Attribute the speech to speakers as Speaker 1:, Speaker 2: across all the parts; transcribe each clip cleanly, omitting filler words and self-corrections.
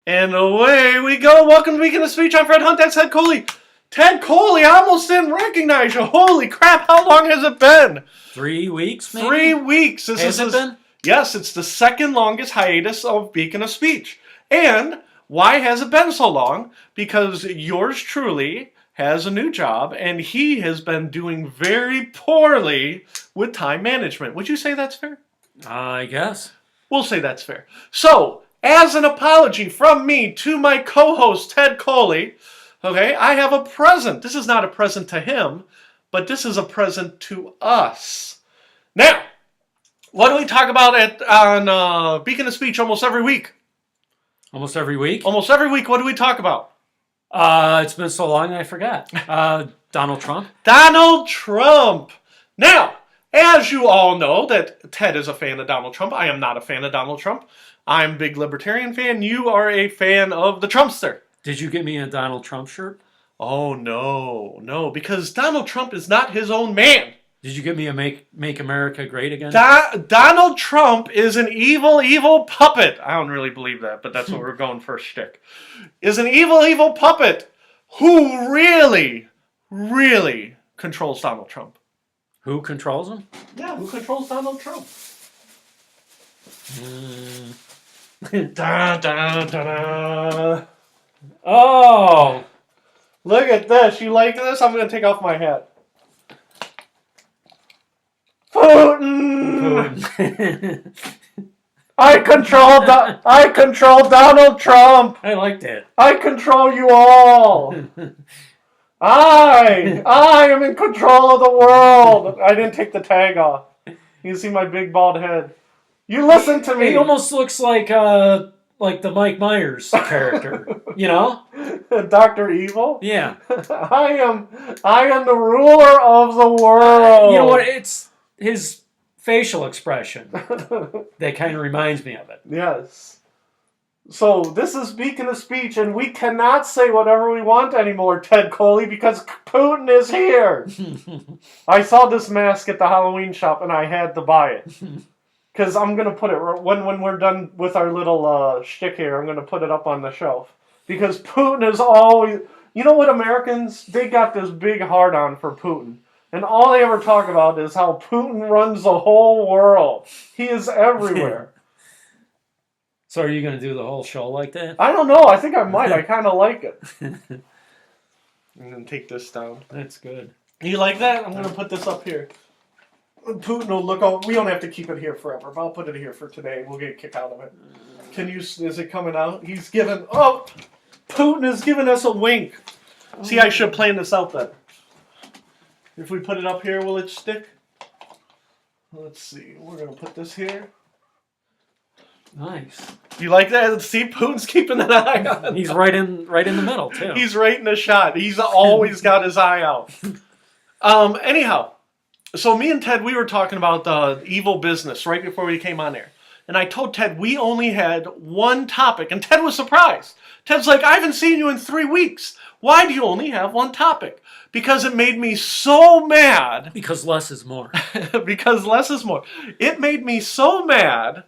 Speaker 1: And away we go. Welcome to Week in the Speech. I'm Fred Hunt. That's Ted Coley. Ted Coley, I almost didn't recognize you. Holy crap, how long has it been?
Speaker 2: 3 weeks, maybe?
Speaker 1: 3 weeks.
Speaker 2: Has it been?
Speaker 1: Yes, it's the second longest hiatus of Beacon of Speech. And why has it been so long? Because yours truly has a new job, and he has been doing very poorly with time management. Would you say that's fair?
Speaker 2: I guess.
Speaker 1: We'll say that's fair. So, as an apology from me to my co-host, Ted Coley, okay, I have a present. This is not a present to him, but this is a present to us. Now, what do we talk about on Beacon of Speech almost every week?
Speaker 2: Almost every week?
Speaker 1: Almost every week, what do we talk about?
Speaker 2: It's been so long I forgot. Donald Trump.
Speaker 1: Donald Trump. Now, as you all know, that Ted is a fan of Donald Trump. I am not a fan of Donald Trump. I'm a big libertarian fan. You are a fan of the Trumpster.
Speaker 2: Did you get me a Donald Trump shirt?
Speaker 1: Oh, no, because Donald Trump is not his own man.
Speaker 2: Did you get me a Make America Great Again?
Speaker 1: Donald Trump is an evil, evil puppet. I don't really believe that, but that's what we're going for shtick. Is an evil, evil puppet who really, really controls Donald Trump.
Speaker 2: Who controls him?
Speaker 1: Yeah, who controls Donald Trump? Da, da, da, da.
Speaker 2: Oh!
Speaker 1: Look at this. You like this? I'm going to take off my hat. Putin! I control Donald Trump!
Speaker 2: I like that.
Speaker 1: I control you all! I am in control of the world! I didn't take the tag off. You can see my big bald head. You listen to me!
Speaker 2: He almost looks like the Mike Myers character, you know?
Speaker 1: Dr. Evil?
Speaker 2: Yeah.
Speaker 1: I am the ruler of the world!
Speaker 2: You know what? It's his facial expression that kind of reminds me of it.
Speaker 1: Yes. So, this is Beacon of Speech, and we cannot say whatever we want anymore, Ted Coley, because Putin is here. I saw this mask at the Halloween shop, and I had to buy it. Because I'm going to put it, when we're done with our little shtick here, I'm going to put it up on the shelf. Because Putin is always... You know what, Americans? They got this big hard-on for Putin. And all they ever talk about is how Putin runs the whole world. He is everywhere.
Speaker 2: So are you going to do the whole show like that?
Speaker 1: I don't know. I think I might. I kind of like it. I'm going to take this down.
Speaker 2: That's good.
Speaker 1: You like that? I'm going to put this up here. Putin will look out. We don't have to keep it here forever, but I'll put it here for today. We'll get a kick out of it. Is it coming out? Putin is giving us a wink. See, I should plan this out then. If we put it up here, will it stick? Let's see. We're going to put this here.
Speaker 2: Nice.
Speaker 1: You like that? See, Putin's keeping an eye on.
Speaker 2: He's right in the middle, too.
Speaker 1: He's right in the shot. He's always got his eye out. Anyhow, so me and Ted, we were talking about the evil business right before we came on air. And I told Ted we only had one topic. And Ted was surprised. Ted's like, I haven't seen you in 3 weeks. Why do you only have one topic? Because it made me so mad.
Speaker 2: Because less is more.
Speaker 1: Because less is more. It made me so mad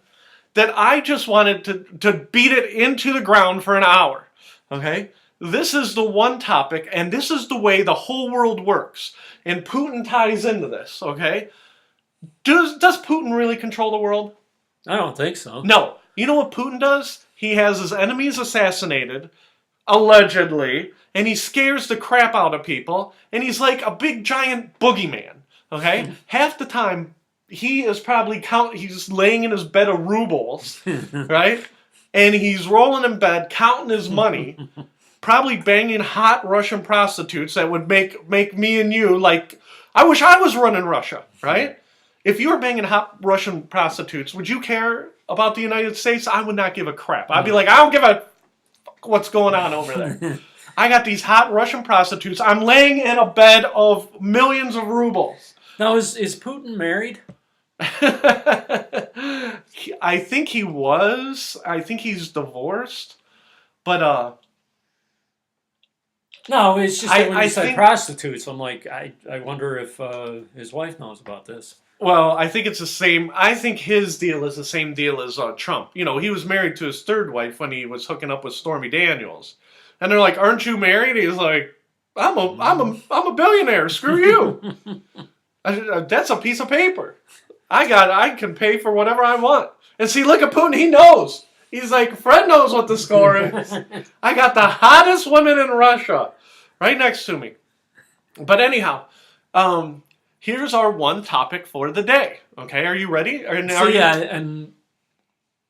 Speaker 1: that I just wanted to beat it into the ground for an hour. Okay? This is the one topic, and this is the way the whole world works. And Putin ties into this, okay? Does Putin really control the world?
Speaker 2: I don't think so.
Speaker 1: No. You know what Putin does? He has his enemies assassinated, allegedly, and he scares the crap out of people, and he's like a big giant boogeyman, okay? Half the time, he is probably he's laying in his bed of rubles, right? And he's rolling in bed, counting his money, probably banging hot Russian prostitutes that would make me and you like, I wish I was running Russia, right? If you were banging hot Russian prostitutes, would you care about the United States? I would not give a crap. I'd be like, I don't give a fuck what's going on over there. I got these hot Russian prostitutes. I'm laying in a bed of millions of rubles.
Speaker 2: Now, is Putin married?
Speaker 1: I think he was. I think he's divorced. But,
Speaker 2: No, it's just that when you said
Speaker 1: think
Speaker 2: prostitutes, I'm like, I wonder if his wife knows about this.
Speaker 1: Well, I think it's the same. I think his deal is the same deal as Trump. You know, he was married to his third wife when he was hooking up with Stormy Daniels, and they're like, "Aren't you married?" He's like, I'm a billionaire. Screw you." That's a piece of paper. I can pay for whatever I want. And see, look at Putin. He knows. He's like, Fred knows what the score is. I got the hottest women in Russia right next to me. But anyhow, here's our one topic for the day. Okay, are you ready?
Speaker 2: And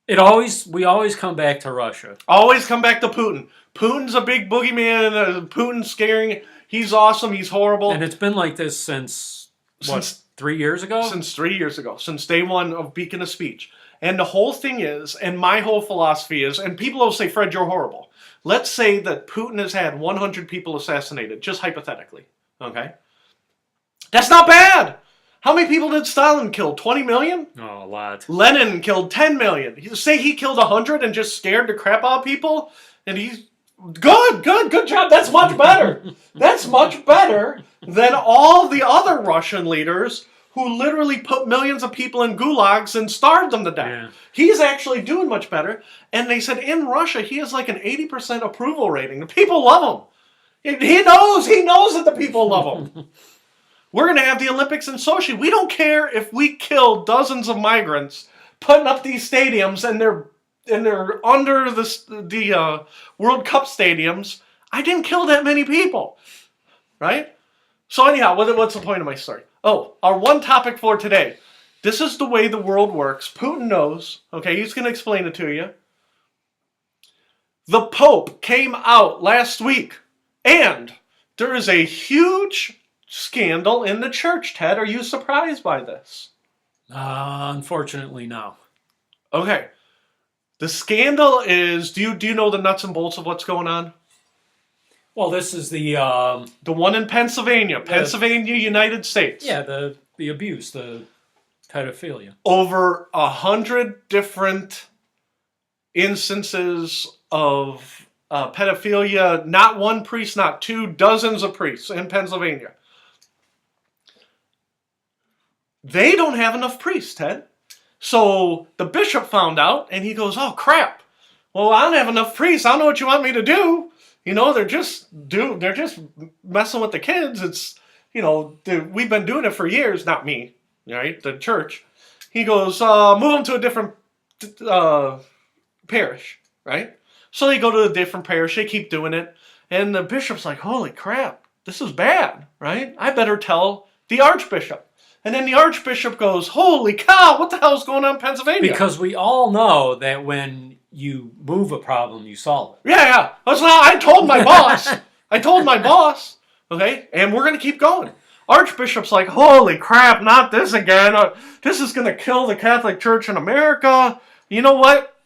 Speaker 2: we always come back to Russia.
Speaker 1: Always come back to Putin. Putin's a big boogeyman. Putin's scaring. He's awesome. He's horrible.
Speaker 2: And it's been like this since 3 years ago?
Speaker 1: Since 3 years ago. Since day one of Beacon of Speech. And the whole thing is, and my whole philosophy is, and people will say, Fred, you're horrible. Let's say that Putin has had 100 people assassinated, just hypothetically. Okay? That's not bad. How many people did Stalin kill? 20 million?
Speaker 2: Oh, a lot.
Speaker 1: Lenin killed 10 million. Say he killed 100 and just scared the crap out of people? And he's good job. That's much better. That's much better than all the other Russian leaders who literally put millions of people in gulags and starved them to death. Yeah. He's actually doing much better. And they said in Russia, he has like an 80% approval rating. The people love him. He knows that the people love him. We're going to have the Olympics in Sochi. We don't care if we kill dozens of migrants putting up these stadiums and they're under the World Cup stadiums. I didn't kill that many people, right? So anyhow, what's the point of my story? Oh, our one topic for today. This is the way the world works. Putin knows. Okay, he's going to explain it to you. The Pope came out last week, and there is a huge scandal in the church, Ted. Are you surprised by this?
Speaker 2: Unfortunately, no.
Speaker 1: Okay. The scandal is, do you know the nuts and bolts of what's going on?
Speaker 2: Well, this is the
Speaker 1: one in Pennsylvania, United States.
Speaker 2: Yeah, the abuse, the pedophilia.
Speaker 1: Over 100 different instances of pedophilia. Not one priest, not two, dozens of priests in Pennsylvania. They don't have enough priests, Ted. So the bishop found out, and he goes, "Oh crap! Well, I don't have enough priests. I don't know what you want me to do. You know, they're just messing with the kids. It's, you know, we've been doing it for years. Not me, right? The church." He goes, "Move them to a different parish, right?" So they go to a different parish. They keep doing it, and the bishop's like, "Holy crap! This is bad, right? I better tell the archbishop." And then the archbishop goes, "Holy cow, what the hell's going on in Pennsylvania?"
Speaker 2: Because we all know that when you move a problem, you solve it.
Speaker 1: Yeah. I told my boss. Okay? And we're going to keep going. Archbishop's like, "Holy crap, not this again. This is going to kill the Catholic Church in America. You know what?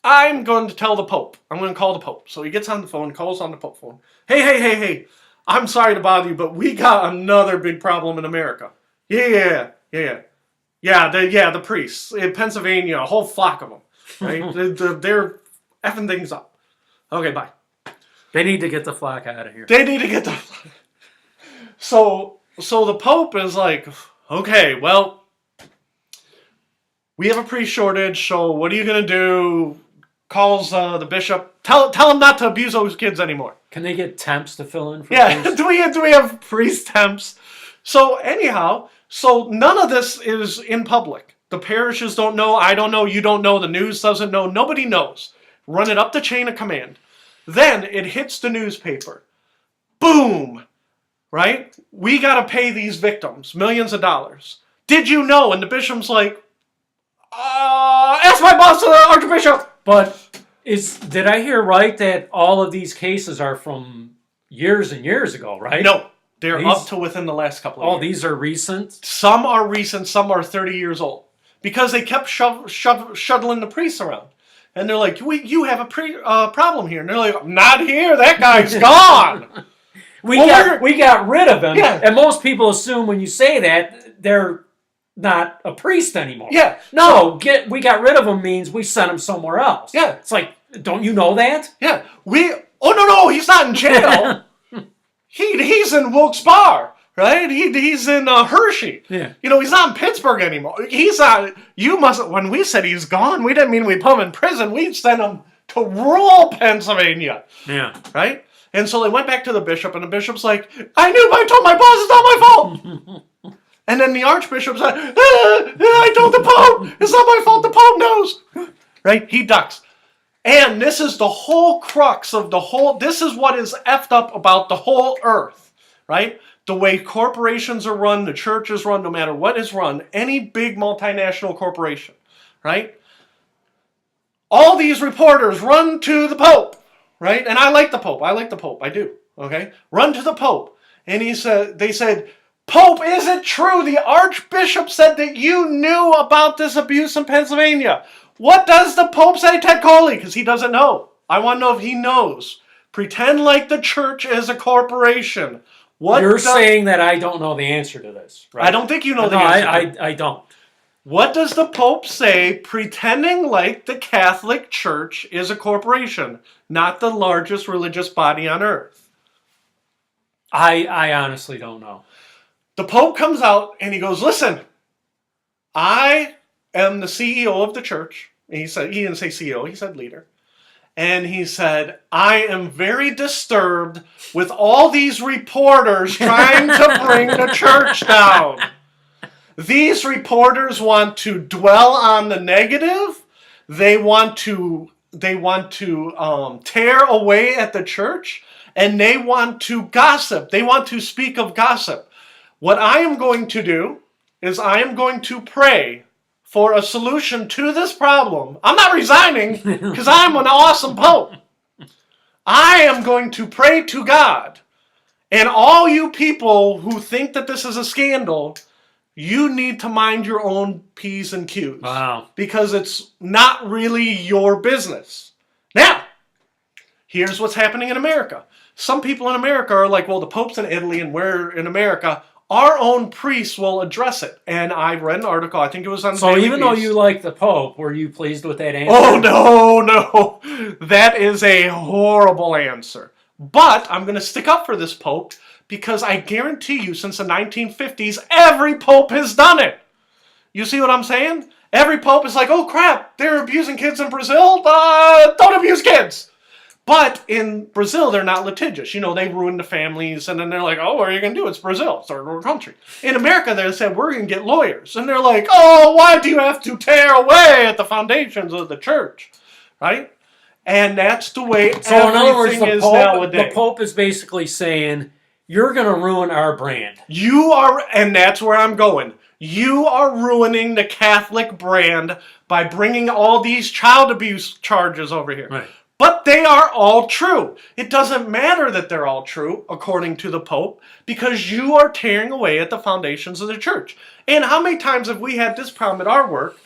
Speaker 1: I'm going to tell the Pope. I'm going to call the Pope." So he gets on the phone, calls on the Pope phone. Hey. I'm sorry to bother you, but we got another big problem in America. Yeah, the priests in Pennsylvania, a whole flock of them, right? They're effing things up. Okay, bye.
Speaker 2: They need to get the flock out of here.
Speaker 1: So the Pope is like, "Okay, well, we have a priest shortage, so what are you going to do?" Calls the bishop. Tell him not to abuse those kids anymore.
Speaker 2: Can they get temps to fill in for
Speaker 1: priests? do we have priest temps? So anyhow, none of this is in public. The parishes don't know, I don't know, you don't know, the news doesn't know, nobody knows. Run it up the chain of command. Then it hits the newspaper. Boom! Right? We gotta pay these victims millions of dollars. Did you know? And the bishop's like, ask my boss, the archbishop!
Speaker 2: But did I hear right that all of these cases are from years and years ago, right?
Speaker 1: No. They're up to within the last couple of years.
Speaker 2: Oh, these are recent?
Speaker 1: Some are recent, some are 30 years old. Because they kept shuttling the priests around. And they're like, you have a problem here. And they're like, "Not here, that guy's gone."
Speaker 2: We got rid of him. Yeah. And most people assume when you say that, they're not a priest anymore.
Speaker 1: Yeah.
Speaker 2: No, we got rid of him means we sent him somewhere else.
Speaker 1: Yeah.
Speaker 2: It's like, don't you know that?
Speaker 1: Yeah. No, he's not in jail. He's in Wilkes-Barre. right? He's in Hershey.
Speaker 2: Yeah.
Speaker 1: He's not in Pittsburgh anymore. He's not. When we said he's gone, we didn't mean we put him in prison. We sent him to rural Pennsylvania.
Speaker 2: Yeah.
Speaker 1: Right? And so they went back to the bishop, and the bishop's like, I told my boss it's not my fault. And then the archbishop's like, I told the Pope, it's not my fault, the Pope knows. Right? He ducks. And this is the whole crux of this is what is effed up about the whole earth. Right? The way corporations are run, the church is run, no matter what is run, any big multinational corporation. Right? All these reporters run to the Pope. Right? And I like the Pope. I do. Okay? Run to the Pope. And they said, Pope, is it true? The Archbishop said that you knew about this abuse in Pennsylvania. What does the Pope say, Ted Coley? Because he doesn't know. I want to know if he knows. Pretend like the church is a corporation.
Speaker 2: You're saying that I don't know the answer to this, right?
Speaker 1: I don't think you know the answer.
Speaker 2: I don't.
Speaker 1: What does the Pope say, pretending like the Catholic Church is a corporation, not the largest religious body on earth?
Speaker 2: I honestly don't know.
Speaker 1: The Pope comes out and he goes, listen, I am the CEO of the church. And he didn't say CEO, he said leader. And he said, I am very disturbed with all these reporters trying to bring the church down. These reporters want to dwell on the negative. They want to tear away at the church, and they want to gossip. They want to speak of gossip. What I am going to do is I am going to pray for a solution to this problem. I'm not resigning because I'm an awesome Pope. I am going to pray to God. And all you people who think that this is a scandal, you need to mind your own P's and Q's.
Speaker 2: Wow.
Speaker 1: Because it's not really your business. Now, here's what's happening in America. Some people in America are like, well, the Pope's in Italy and we're in America. Our own priests will address it. And I read an article, I think it was on
Speaker 2: So
Speaker 1: Daily
Speaker 2: even though
Speaker 1: Beast.
Speaker 2: you like the Pope, were you pleased with that answer?
Speaker 1: Oh, no. That is a horrible answer. But I'm going to stick up for this Pope because I guarantee you since the 1950s, every Pope has done it. You see what I'm saying? Every Pope is like, oh crap, they're abusing kids in Brazil? Don't abuse kids. But in Brazil, they're not litigious. They ruin the families, and then they're like, oh, what are you going to do? It's Brazil. It's third world country. In America, they said, we're going to get lawyers. And they're like, oh, why do you have to tear away at the foundations of the church? Right? And that's the way
Speaker 2: so in other words,
Speaker 1: is nowadays.
Speaker 2: The Pope is basically saying, you're going to ruin our brand.
Speaker 1: You are, and that's where I'm going. You are ruining the Catholic brand by bringing all these child abuse charges over here.
Speaker 2: Right.
Speaker 1: But they are all true. It doesn't matter that they're all true, according to the Pope, because you are tearing away at the foundations of the church. And how many times have we had this problem at our work?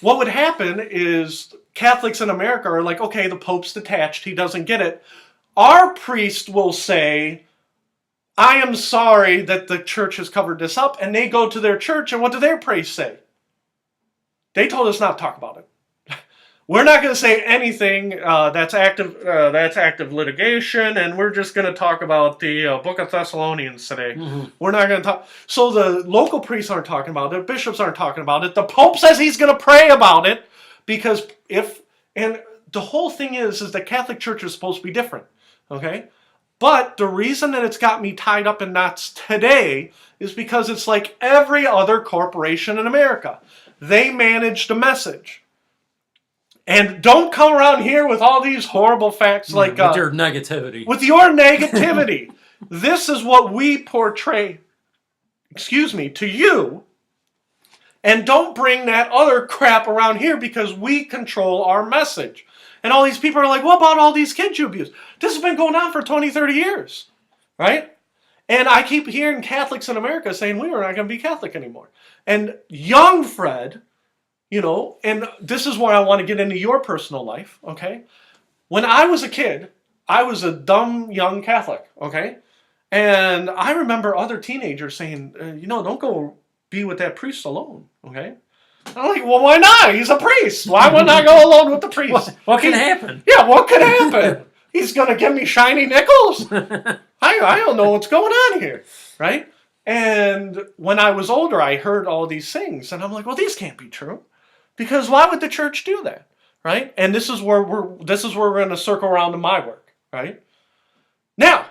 Speaker 1: What would happen is Catholics in America are like, okay, the Pope's detached. He doesn't get it. Our priest will say, I am sorry that the church has covered this up. And they go to their church, and what do their priest say? They told us not to talk about it. We're not going to say anything that's active litigation, and we're just going to talk about the Book of Thessalonians today. Mm-hmm. We're not going to talk. So the local priests aren't talking about it. Bishops aren't talking about it. The Pope says he's going to pray about it because and the whole thing is the Catholic Church is supposed to be different, okay? But the reason that it's got me tied up in knots today is because it's like every other corporation in America. They manage the message. And don't come around here with all these horrible facts like...
Speaker 2: With your negativity.
Speaker 1: With your negativity. This is what we portray, to you. And don't bring that other crap around here because we control our message. And all these people are like, what about all these kids you abuse? This has been going on for 20, 30 years. Right? And I keep hearing Catholics in America saying, we are not going to be Catholic anymore. And young Fred... and this is where I want to get into your personal life, okay? When I was a kid, I was a dumb young Catholic, okay? And I remember other teenagers saying, don't go be with that priest alone, okay? I'm like, well, why not? He's a priest. Why wouldn't I go alone with the priest?
Speaker 2: What can happen?
Speaker 1: Yeah, what could happen? He's going to give me shiny nickels? I don't know what's going on here, right? And when I was older, I heard all these things, and I'm like, well, these can't be true, because why would the church do that, right? And this is where we're going to circle around to my work, right? Now,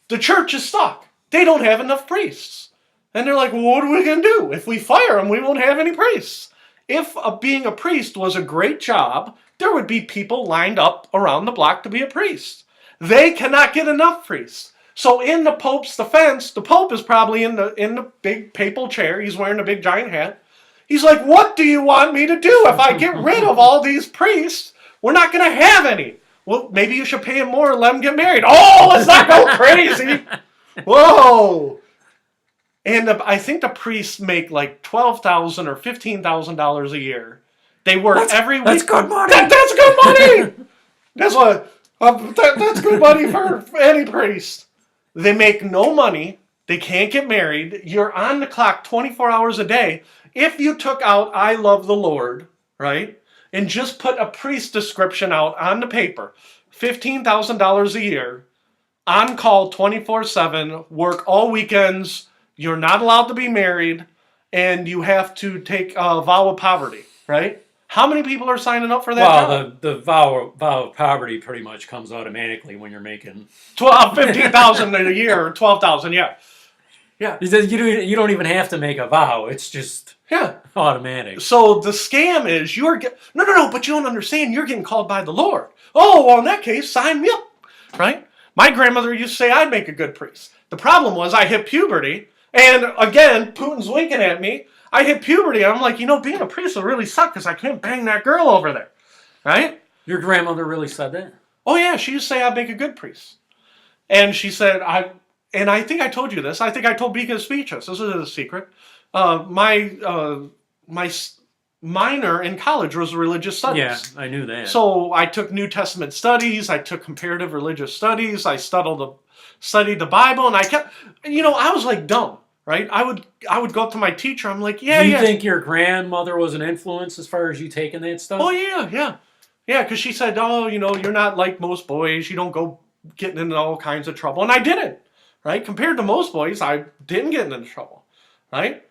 Speaker 1: the church is stuck. They don't have enough priests, and they're like, well, what are we going to do? If we fire them, we won't have any priests. If being a priest was a great job, there would be people lined up around the block to be a priest. They cannot get enough priests. So in the Pope's defense, the Pope is probably in the big papal chair. He's wearing a big giant hat. He's like, what do you want me to do? If I get rid of all these priests, we're not going to have any. Well, maybe you should pay them more and let them get married. Oh, let's not go crazy. Whoa. And I think the priests make like $12,000 or $15,000 a year. They work every week.
Speaker 2: That's good money.
Speaker 1: That's good money. That's good money for any priest. They make no money. They can't get married. You're on the clock 24 hours a day. If you took out "I love the Lord," right, and just put a priest description out on the paper, $15,000 a year, on call 24/7, work all weekends. You're not allowed to be married, and you have to take a vow of poverty, right? How many people are signing up for that job?
Speaker 2: Well, the vow of poverty pretty much comes automatically when you're making
Speaker 1: 15,000 a year, or 12,000, yeah. Yeah.
Speaker 2: You don't even have to make a vow. It's just automatic.
Speaker 1: So the scam is no, but you don't understand. You're getting called by the Lord. Oh, well, in that case, sign me up, right? My grandmother used to say I'd make a good priest. The problem was I hit puberty, and again, Putin's winking at me. I hit puberty, and I'm like, being a priest will really suck because I can't bang that girl over there, right?
Speaker 2: Your grandmother really said that?
Speaker 1: Oh, yeah, she used to say I'd make a good priest. And she said, I think I told you this. I think I told Beacon Speeches. This is a secret. My minor in college was religious studies.
Speaker 2: Yeah, I knew that.
Speaker 1: So I took New Testament studies. I took comparative religious studies. I studied the Bible, and I kept, I was like dumb, right? I would go up to my teacher. I'm like, yeah,
Speaker 2: Do you think your grandmother was an influence as far as you taking that stuff?
Speaker 1: Oh, yeah. Yeah, because she said, oh, you're not like most boys. You don't go getting into all kinds of trouble. And I didn't, right? Compared to most boys, I didn't get into trouble, right?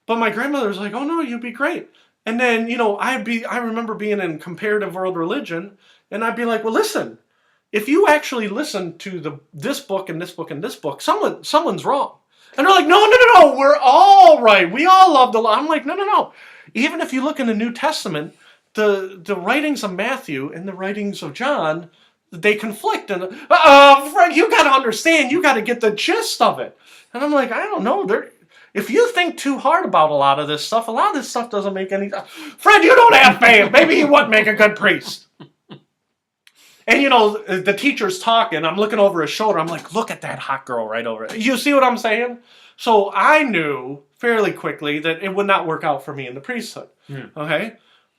Speaker 1: But my grandmother's like, oh, no, you'd be great. And then, I remember being in comparative world religion, and I'd be like, well, listen, if you actually listen to this book and this book and this book, someone's wrong. And they're like, no, we're all right. We all love the law. I'm like, no. Even if you look in the New Testament, the writings of Matthew and the writings of John, they conflict. And, Frank, you got to understand. You got to get the gist of it. And I'm like, I don't know. If you think too hard about a lot of this stuff doesn't make any sense. Fred, you don't have faith. Maybe you wouldn't make a good priest. And, the teacher's talking. I'm looking over his shoulder. I'm like, look at that hot girl right over it. You see what I'm saying? So I knew fairly quickly that it would not work out for me in the priesthood. Okay?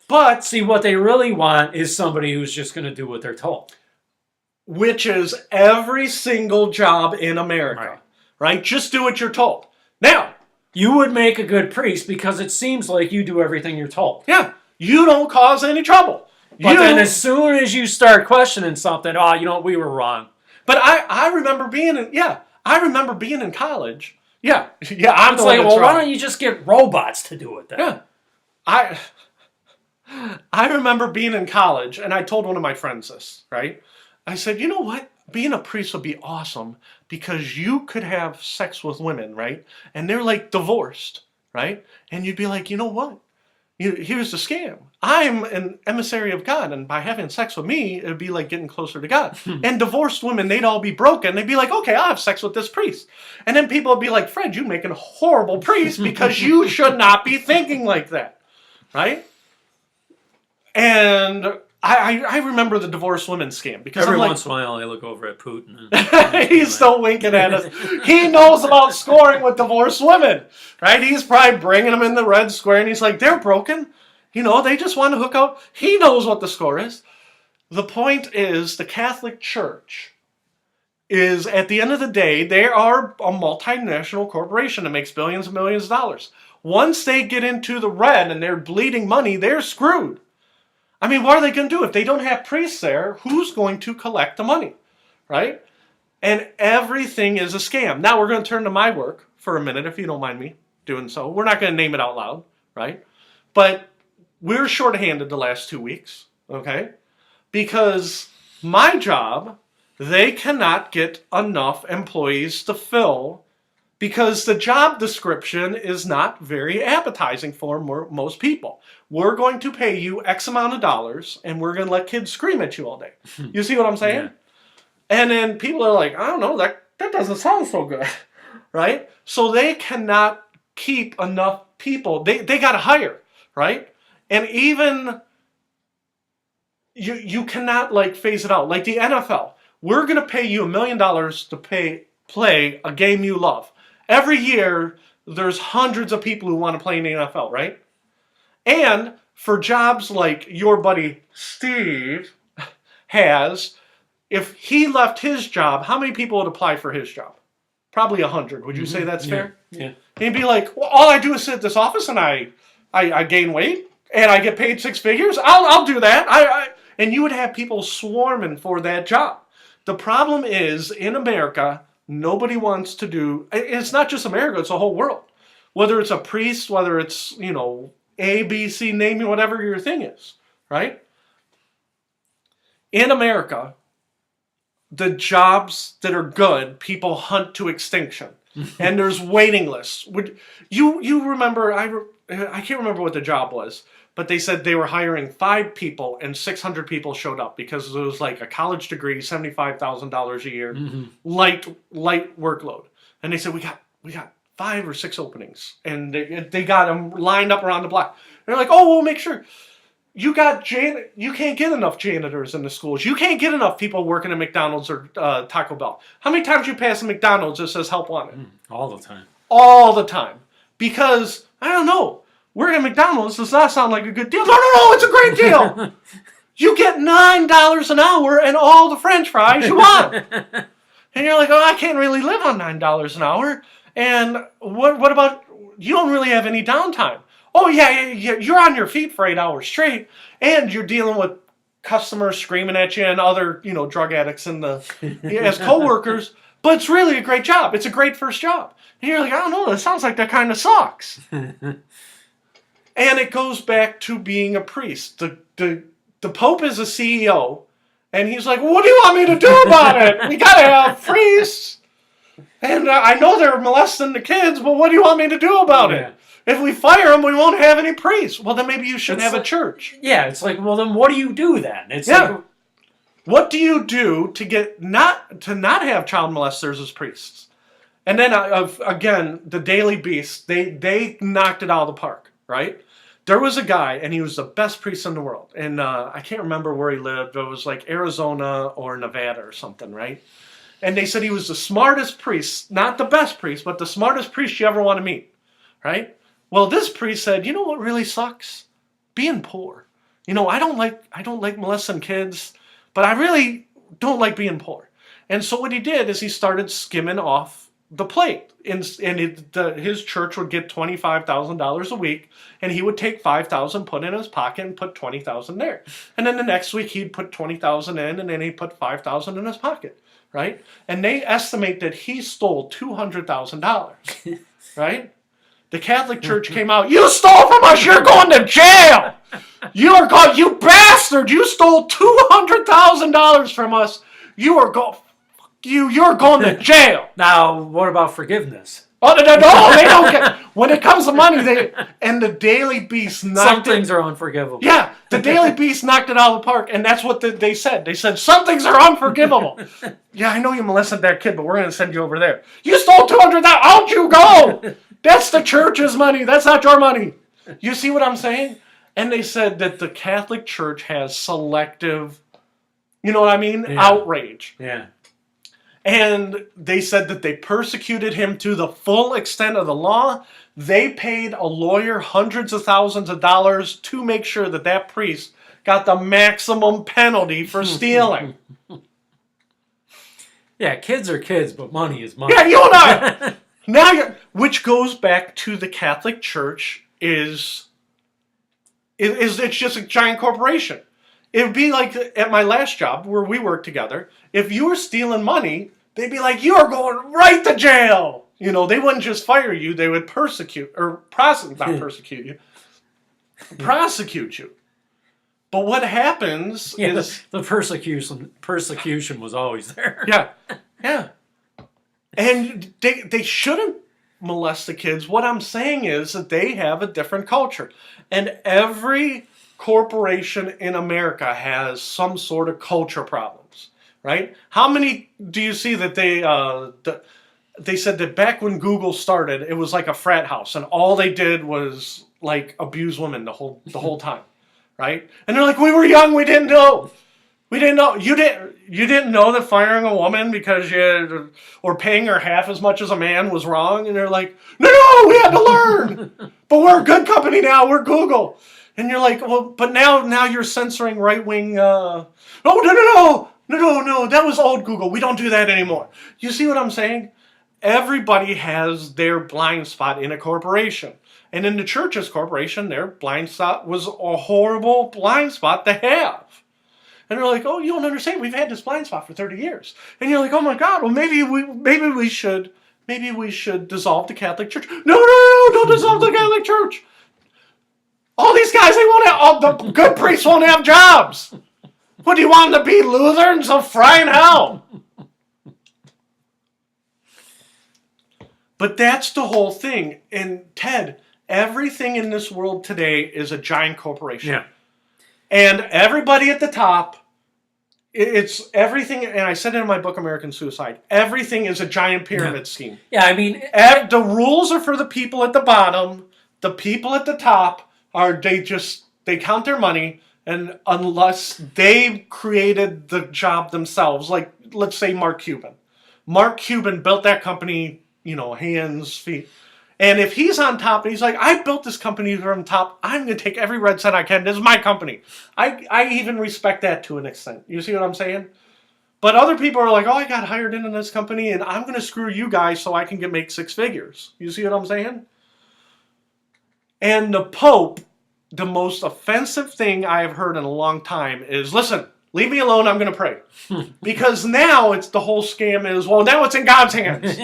Speaker 1: But
Speaker 2: see, what they really want is somebody who's just going to do what they're told.
Speaker 1: Which is every single job in America. Right? Just do what you're told. Now,
Speaker 2: you would make a good priest because it seems like you do everything you're told.
Speaker 1: Yeah. You don't cause any trouble.
Speaker 2: But then as soon as you start questioning something, we were wrong.
Speaker 1: But I remember being in college. Yeah. I'm
Speaker 2: like, well, why don't you just get robots to do it then?
Speaker 1: Yeah. I remember being in college, and I told one of my friends this, right? I said, you know what? Being a priest would be awesome because you could have sex with women, right? And they're like divorced, right? And you'd be like, you know what? Here's the scam. I'm an emissary of God, and by having sex with me, it would be like getting closer to God. And divorced women, they'd all be broken. They'd be like, okay, I'll have sex with this priest. And then people would be like, Fred, you're making a horrible priest because you should not be thinking like that, right? And I remember the divorced women scam because
Speaker 2: every once in a while I look over at Putin.
Speaker 1: And he's still winking at us. He knows about scoring with divorced women, right? He's probably bringing them in the red square, and he's like, they're broken. They just want to hook up. He knows what the score is. The point is, the Catholic Church is, at the end of the day, they are a multinational corporation that makes billions and millions of dollars. Once they get into the red and they're bleeding money, they're screwed. I mean, what are they going to do? If they don't have priests there, who's going to collect the money, right? And everything is a scam. Now we're going to turn to my work, for a minute, if you don't mind me doing so. We're not going to name it out loud, right? But we're shorthanded the last 2 weeks, okay? Because my job, they cannot get enough employees to fill because the job description is not very appetizing for most people. We're going to pay you X amount of dollars, and we're going to let kids scream at you all day. You see what I'm saying?
Speaker 2: Yeah.
Speaker 1: And then people are like, I don't know, that doesn't sound so good, right? So they cannot keep enough people. They got to hire, right? And even you cannot like phase it out. Like the NFL, we're going to pay you $1 million to play a game you love. Every year, there's hundreds of people who want to play in the NFL, right? And for jobs like your buddy Steve has, if he left his job, how many people would apply for his job? Probably 100. Would you say that's fair?
Speaker 2: Yeah.
Speaker 1: He'd be like, well, all I do is sit at this office and I gain weight and I get paid 6 figures. I'll do that. And you would have people swarming for that job. The problem is in America, nobody wants to do. It's not just America; it's the whole world. Whether it's a priest, whether it's A, B, C, name me whatever your thing is, right? In America, the jobs that are good, people hunt to extinction. And there's waiting lists. You remember, I can't remember what the job was, but they said they were hiring 5 people and 600 people showed up because it was like a college degree, $75,000 a year, light workload. And they said, we got 5 or 6 openings. And they got them lined up around the block. They're like, oh, we'll make sure. You can't get enough janitors in the schools. You can't get enough people working at McDonald's or Taco Bell. How many times you pass a McDonald's that says help wanted?
Speaker 2: All the time.
Speaker 1: All the time. Because, I don't know, working at McDonald's does not sound like a good deal. No, it's a great deal. You get $9 an hour and all the French fries you want. And you're like, oh, I can't really live on $9 an hour. And what about, you don't really have any downtime. Oh, yeah, you're on your feet for 8 hours straight, and you're dealing with customers screaming at you and other, drug addicts as coworkers, but it's really a great job. It's a great first job. And you're like, I don't know, that sounds like that kind of sucks. And it goes back to being a priest. The Pope is a CEO, and he's like, well, what do you want me to do about it? We got to have priests. And I know they're molesting the kids, but what do you want me to do about it? If we fire them, we won't have any priests. Well, then maybe you should have a church.
Speaker 2: Yeah, it's like, well, then what do you do then? It's
Speaker 1: what do you do to not have child molesters as priests? And then again, the Daily Beast, they knocked it out of the park, right? There was a guy, and he was the best priest in the world, and I can't remember where he lived. It was like Arizona or Nevada or something, right? And they said he was the smartest priest, not the best priest, but the smartest priest you ever want to meet, right? Well, this priest said, you know what really sucks? Being poor. I don't like molesting kids, but I really don't like being poor. And so what he did is he started skimming off the plate. His church would get $25,000 a week, and he would take $5,000, put in his pocket, and put $20,000 there. And then the next week he'd put $20,000 in, and then he'd put $5,000 in his pocket, right? And they estimate that he stole $200,000, right? The Catholic Church came out, you stole from us, you're going to jail! You bastard! You stole $200,000 from us. You're going to jail.
Speaker 2: Now, what about forgiveness?
Speaker 1: Oh, no, they don't get. When it comes to money, the Daily Beast knocked
Speaker 2: Some things are unforgivable.
Speaker 1: Yeah, the Daily Beast knocked it out of the park, and that's what they said. They said, some things are unforgivable. Yeah, I know you molested that kid, but we're going to send you over there. You stole $200,000. Out you go! That's the church's money. That's not your money. You see what I'm saying? And they said that the Catholic Church has selective, outrage.
Speaker 2: Yeah.
Speaker 1: And they said that they persecuted him to the full extent of the law. They paid a lawyer hundreds of thousands of dollars to make sure that priest got the maximum penalty for stealing.
Speaker 2: Yeah, kids are kids, but money is money.
Speaker 1: Yeah, you and I. Which goes back to the Catholic Church is it's just a giant corporation. It would be like at my last job where we worked together. If you were stealing money, they'd be like, you're going right to jail. They wouldn't just fire you, they would persecute, or not persecute you, prosecute you. But what happens is...
Speaker 2: The persecution was always there.
Speaker 1: Yeah. And they shouldn't molest the kids. What I'm saying is that they have a different culture. And every corporation in America has some sort of culture problems, right? How many do you see that they said that back when Google started, it was like a frat house, and all they did was like abuse women the whole time, right? And they're like, we were young, we didn't know. We didn't know. You didn't know that firing a woman or paying her half as much as a man was wrong. And they're like, no, we had to learn. But we're a good company now. We're Google. And you're like, well, but now you're censoring right wing. No. That was old Google. We don't do that anymore. You see what I'm saying? Everybody has their blind spot in a corporation. And in the church's corporation, their blind spot was a horrible blind spot to have. And they're like, oh, you don't understand. We've had this blind spot for 30 years. And you're like, oh my God, well, maybe we should dissolve the Catholic Church. No, don't dissolve the Catholic Church. All these guys, all the good priests won't have jobs. What, do you want them to be Lutherans of frying hell? But that's the whole thing. And Ted, everything in this world today is a giant corporation.
Speaker 2: Yeah.
Speaker 1: And everybody at the top, it's everything, and I said it in my book, American Suicide, everything is a giant pyramid scheme.
Speaker 2: Yeah, I mean...
Speaker 1: The rules are for the people at the bottom. The people at the top, they count their money, and unless they created the job themselves, like, let's say Mark Cuban. Mark Cuban built that company, hands, feet. And if he's on top and he's like, I built this company from top, I'm going to take every red cent I can. This is my company. I even respect that to an extent. You see what I'm saying? But other people are like, oh, I got hired into this company and I'm going to screw you guys so I can make 6 figures. You see what I'm saying? And the Pope, the most offensive thing I have heard in a long time is, listen, leave me alone, I'm going to pray. Because now the whole scam is, well, now it's in God's hands.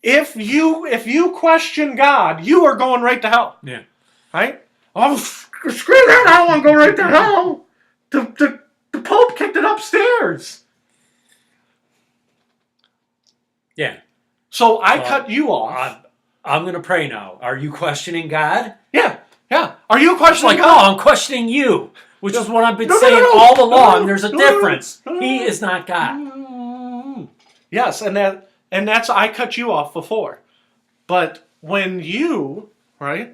Speaker 1: If you question God, you are going right to hell.
Speaker 2: Yeah.
Speaker 1: Right? Oh, screw that! I don't want to go right to hell. The Pope kicked it upstairs.
Speaker 2: Yeah.
Speaker 1: So I cut you off.
Speaker 2: I'm going to pray now. Are you questioning God?
Speaker 1: Yeah. Are you questioning God?
Speaker 2: No, I'm questioning you, which is what I've been saying all along. There's a difference. He is not God.
Speaker 1: Yes, and that's, I cut you off before. But when you were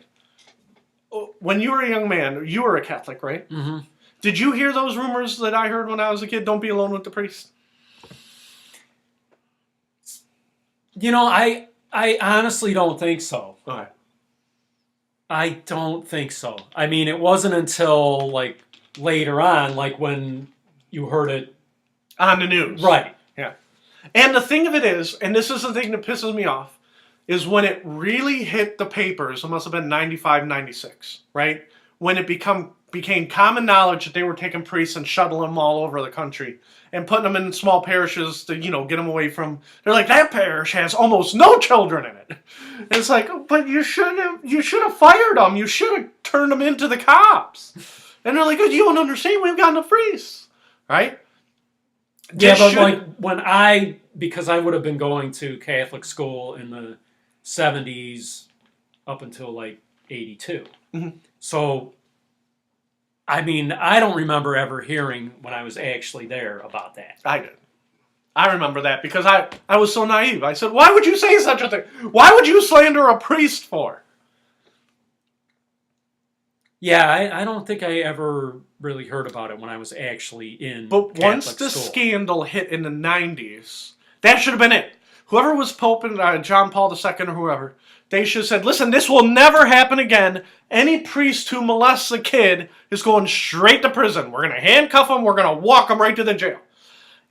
Speaker 1: a young man, you were a Catholic, right?
Speaker 2: Mm-hmm.
Speaker 1: Did you hear those rumors that I heard when I was a kid? Don't be alone with the priest.
Speaker 2: I honestly don't think so.
Speaker 1: Okay.
Speaker 2: I don't think so. I mean, it wasn't until, later on, when you heard it
Speaker 1: on the news.
Speaker 2: Right.
Speaker 1: Yeah. And the thing of it is, and this is the thing that pisses me off, is when it really hit the papers, it must have been 95, 96, right? When it became common knowledge that they were taking priests and shuttling them all over the country and putting them in small parishes to, get them away from... They're like, that parish has almost no children in it. And it's like, but you should have fired them. You should have turned them into the cops. And they're like, you don't understand. We've got enough priests. Right?
Speaker 2: Yeah, but because I would have been going to Catholic school in the 70s up until 82.
Speaker 1: Mm-hmm.
Speaker 2: So, I mean, I don't remember ever hearing when I was actually there about that.
Speaker 1: I did. I remember that because I was so naive. I said, why would you say such a thing? Why would you slander a priest for?
Speaker 2: Yeah, I don't think I ever really heard about it when I was actually in
Speaker 1: But
Speaker 2: Catholic
Speaker 1: once the
Speaker 2: school.
Speaker 1: scandal hit in the 90s, that should have been it. Whoever was Pope and John Paul II or whoever, they should have said, listen, this will never happen again. Any priest who molests a kid is going straight to prison. We're going to handcuff him. We're going to walk him right to the jail.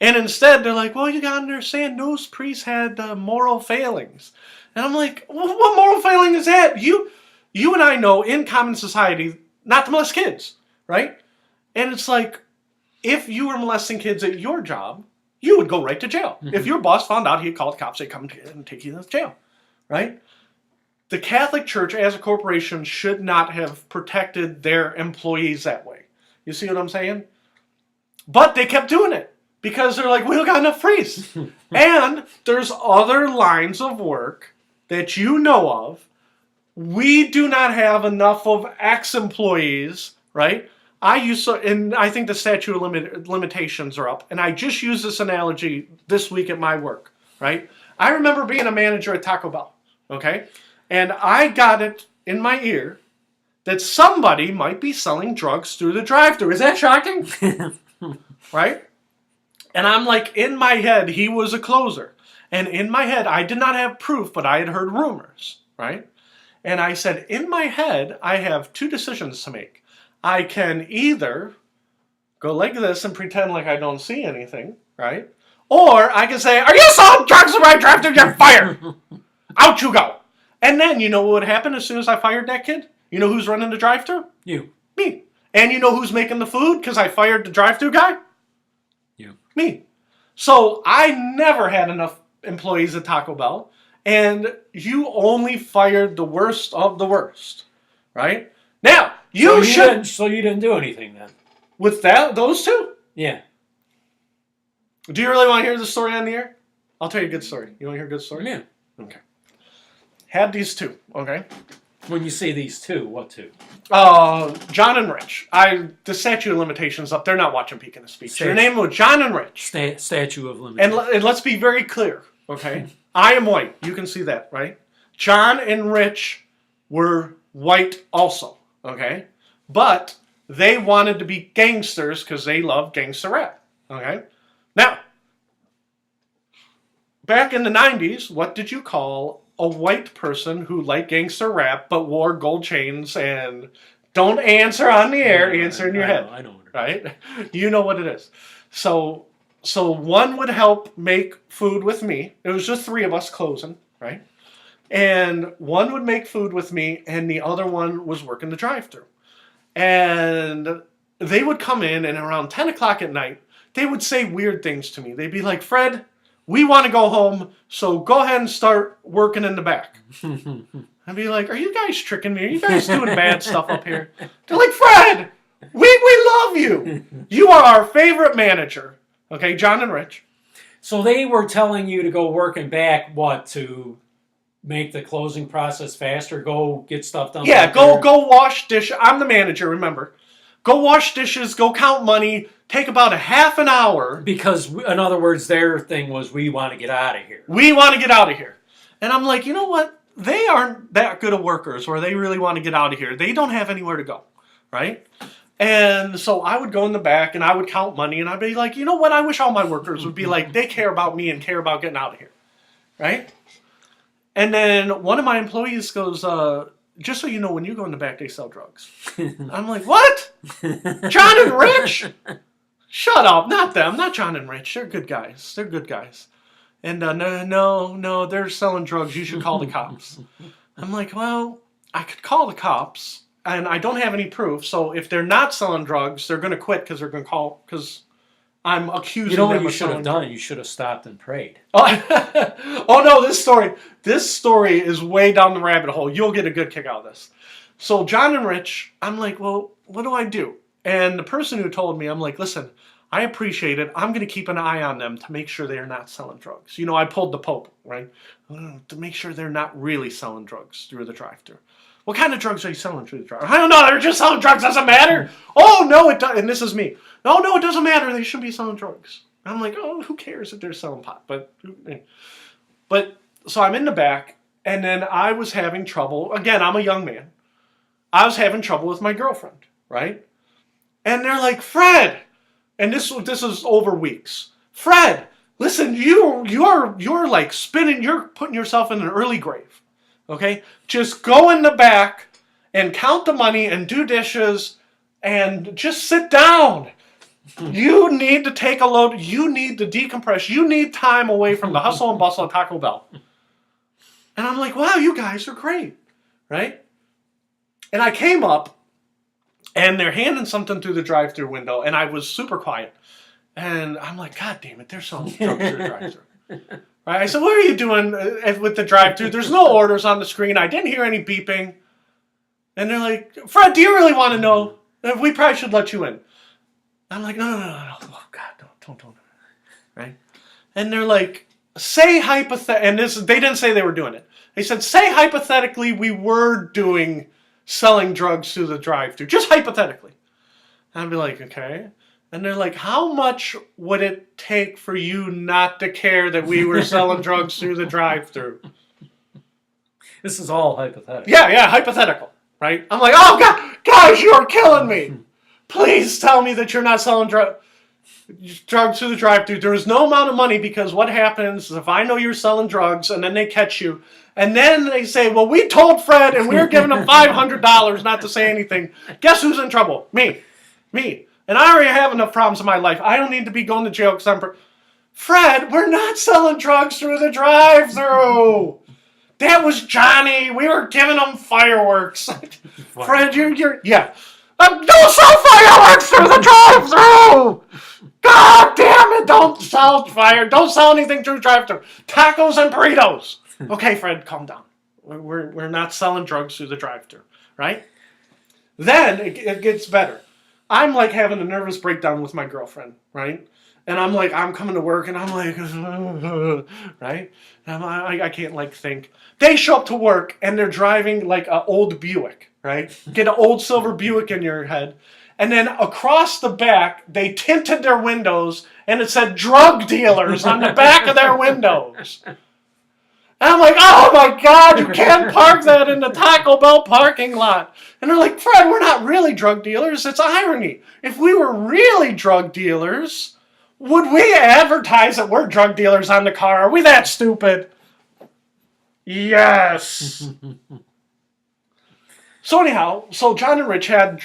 Speaker 1: And instead, they're like, well, you got to understand, those priests had moral failings. And I'm like, well, what moral failing is that? You and I know in common society not to molest kids, right? And it's like, if you were molesting kids at your job, you would go right to jail. If your boss found out, he'd call the cops, they'd come and take you to jail, right? The Catholic Church, as a corporation, should not have protected their employees that way. You see what I'm saying? But they kept doing it because they're like, we don't got enough priests. And there's other lines of work that you know of. We do not have enough of ex-employees, right? And I think the statute of limitations are up. And I just used this analogy this week at my work, right? I remember being a manager at Taco Bell, okay? And I got it in my ear that somebody might be selling drugs through the drive-thru. Is that shocking? Right? And I'm like, in my head, he was a closer. And in my head, I did not have proof, but I had heard rumors, right? And I said, in my head, I have two decisions to make. I can either go like this and pretend like I don't see anything, right? Or I can say, are you selling drugs in my drive-thru? You're fired. Out you go. And then you know what would happen as soon as I fired that kid? You know who's running the drive-thru?
Speaker 2: You.
Speaker 1: Me. And you know who's making the food because I fired the drive-thru guy?
Speaker 2: You.
Speaker 1: Me. So I never had enough employees at Taco Bell, and you only fired the worst of the worst, right? Now, you should...
Speaker 2: So you didn't do anything then?
Speaker 1: With those two?
Speaker 2: Yeah.
Speaker 1: Do you really want to hear the story on the air? I'll tell you a good story. You want to hear a good story?
Speaker 2: Yeah.
Speaker 1: Okay. Had these two, okay?
Speaker 2: When you say these two, what two?
Speaker 1: John and Rich. The statute of limitations up. They're not watching Peak in the Speech. Their name was John and Rich.
Speaker 2: Statute of limitations.
Speaker 1: And let's be very clear, okay? I am white. You can see that, right? John and Rich were white also, okay? But they wanted to be gangsters because they loved gangster rap, okay? Now, back in the 90s, what did you call a white person who liked gangster rap but wore gold chains and don't answer on the air, answer in your head.
Speaker 2: I know.
Speaker 1: Right? You know what it is. So one would help make food with me. It was just three of us closing, right? And one would make food with me and the other one was working the drive-thru. And they would come in and around 10 o'clock at night, they would say weird things to me. They'd be like, Fred, we want to go home, so go ahead and start working in the back. I'd be like, are you guys tricking me? Are you guys doing bad stuff up here? They're like, Fred, we love you. You are our favorite manager. Okay, John and Rich.
Speaker 2: So they were telling you to go work in back, what, to make the closing process faster? Go get stuff done?
Speaker 1: Yeah, go wash dishes. I'm the manager, remember. Go wash dishes, go count money, take about a half an hour.
Speaker 2: Because, in other words, their thing was, we want to get out of here.
Speaker 1: We want to get out of here. And I'm like, you know what? They aren't that good of workers where they really want to get out of here. They don't have anywhere to go, right? And so I would go in the back and I would count money and I'd be like, you know what? I wish all my workers would be like, they care about me and care about getting out of here, right? And then one of my employees goes, just so you know, when you go in the back, they sell drugs. I'm like, what? John and Rich? Shut up. Not them. Not John and Rich. They're good guys. They're good guys. And no, they're selling drugs. You should call the cops. I'm like, well, I could call the cops, and I don't have any proof. So if they're not selling drugs, they're going to quit because they're going to call, because I'm accusing them of selling.
Speaker 2: You know what you should have done? You should have stopped and prayed.
Speaker 1: Oh no, this story is way down the rabbit hole. You'll get a good kick out of this. So John and Rich, I'm like, well, what do I do? And the person who told me, I'm like, listen, I appreciate it. I'm going to keep an eye on them to make sure they are not selling drugs. You know, I pulled the Pope, right? To make sure they're not really selling drugs through the drive-thru. What kind of drugs are you selling through the drive-thru? I don't know. They're just selling drugs. Doesn't matter. Oh, no, it does. And this is me. No, it doesn't matter. They shouldn't be selling drugs. I'm like, oh, who cares if they're selling pot? But so I'm in the back, and then I was having trouble. Again, I'm a young man. I was having trouble with my girlfriend, right? And they're like, Fred, and this is over weeks. Fred, listen, you're like spinning. You're putting yourself in an early grave. Okay, just go in the back and count the money and do dishes and just sit down. You need to take a load. You need to decompress. You need time away from the hustle and bustle of Taco Bell. And I'm like, wow, you guys are great, right? And I came up, and they're handing something through the drive-thru window, and I was super quiet. And I'm like, God damn it, they're selling drugs through the drive-thru. Right? I said, what are you doing with the drive-thru? There's no orders on the screen. I didn't hear any beeping. And they're like, Fred, do you really want to know? We probably should let you in. I'm like, no. Oh, God, don't. Right? And they're like, say hypothetically, and they didn't say they were doing it. They said, say hypothetically we were selling drugs through the drive-thru. Just hypothetically. And I'd be like, okay. And they're like, how much would it take for you not to care that we were selling drugs through the drive-thru?
Speaker 2: This is all hypothetical.
Speaker 1: Yeah, hypothetical, right? I'm like, oh, God, guys, you are killing me. Please tell me that you're not selling drugs through the drive-thru. There is no amount of money, because what happens is if I know you're selling drugs and then they catch you, and then they say, well, we told Fred and we were giving him $500 not to say anything. Guess who's in trouble? Me. And I already have enough problems in my life. I don't need to be going to jail because I'm... Fred, we're not selling drugs through the drive-thru. That was Johnny. We were giving him fireworks. Fred, you're... Yeah. Don't sell fireworks through the drive-thru. God damn it. Don't sell anything through the drive-thru. Tacos and burritos. Okay, Fred, calm down. We're not selling drugs through the drive-thru, right? Then it gets better. I'm like having a nervous breakdown with my girlfriend, right? And I'm like, I'm coming to work and I'm like, right? And I can't like think. They show up to work and they're driving like an old Buick, right? Get an old silver Buick in your head. And then across the back, they tinted their windows and it said drug dealers on the back of their windows. And I'm like, oh my God, you can't park that in the Taco Bell parking lot. And they're like, Fred, we're not really drug dealers. It's irony. If we were really drug dealers, would we advertise that we're drug dealers on the car? Are we that stupid? Yes. So anyhow, John and Rich had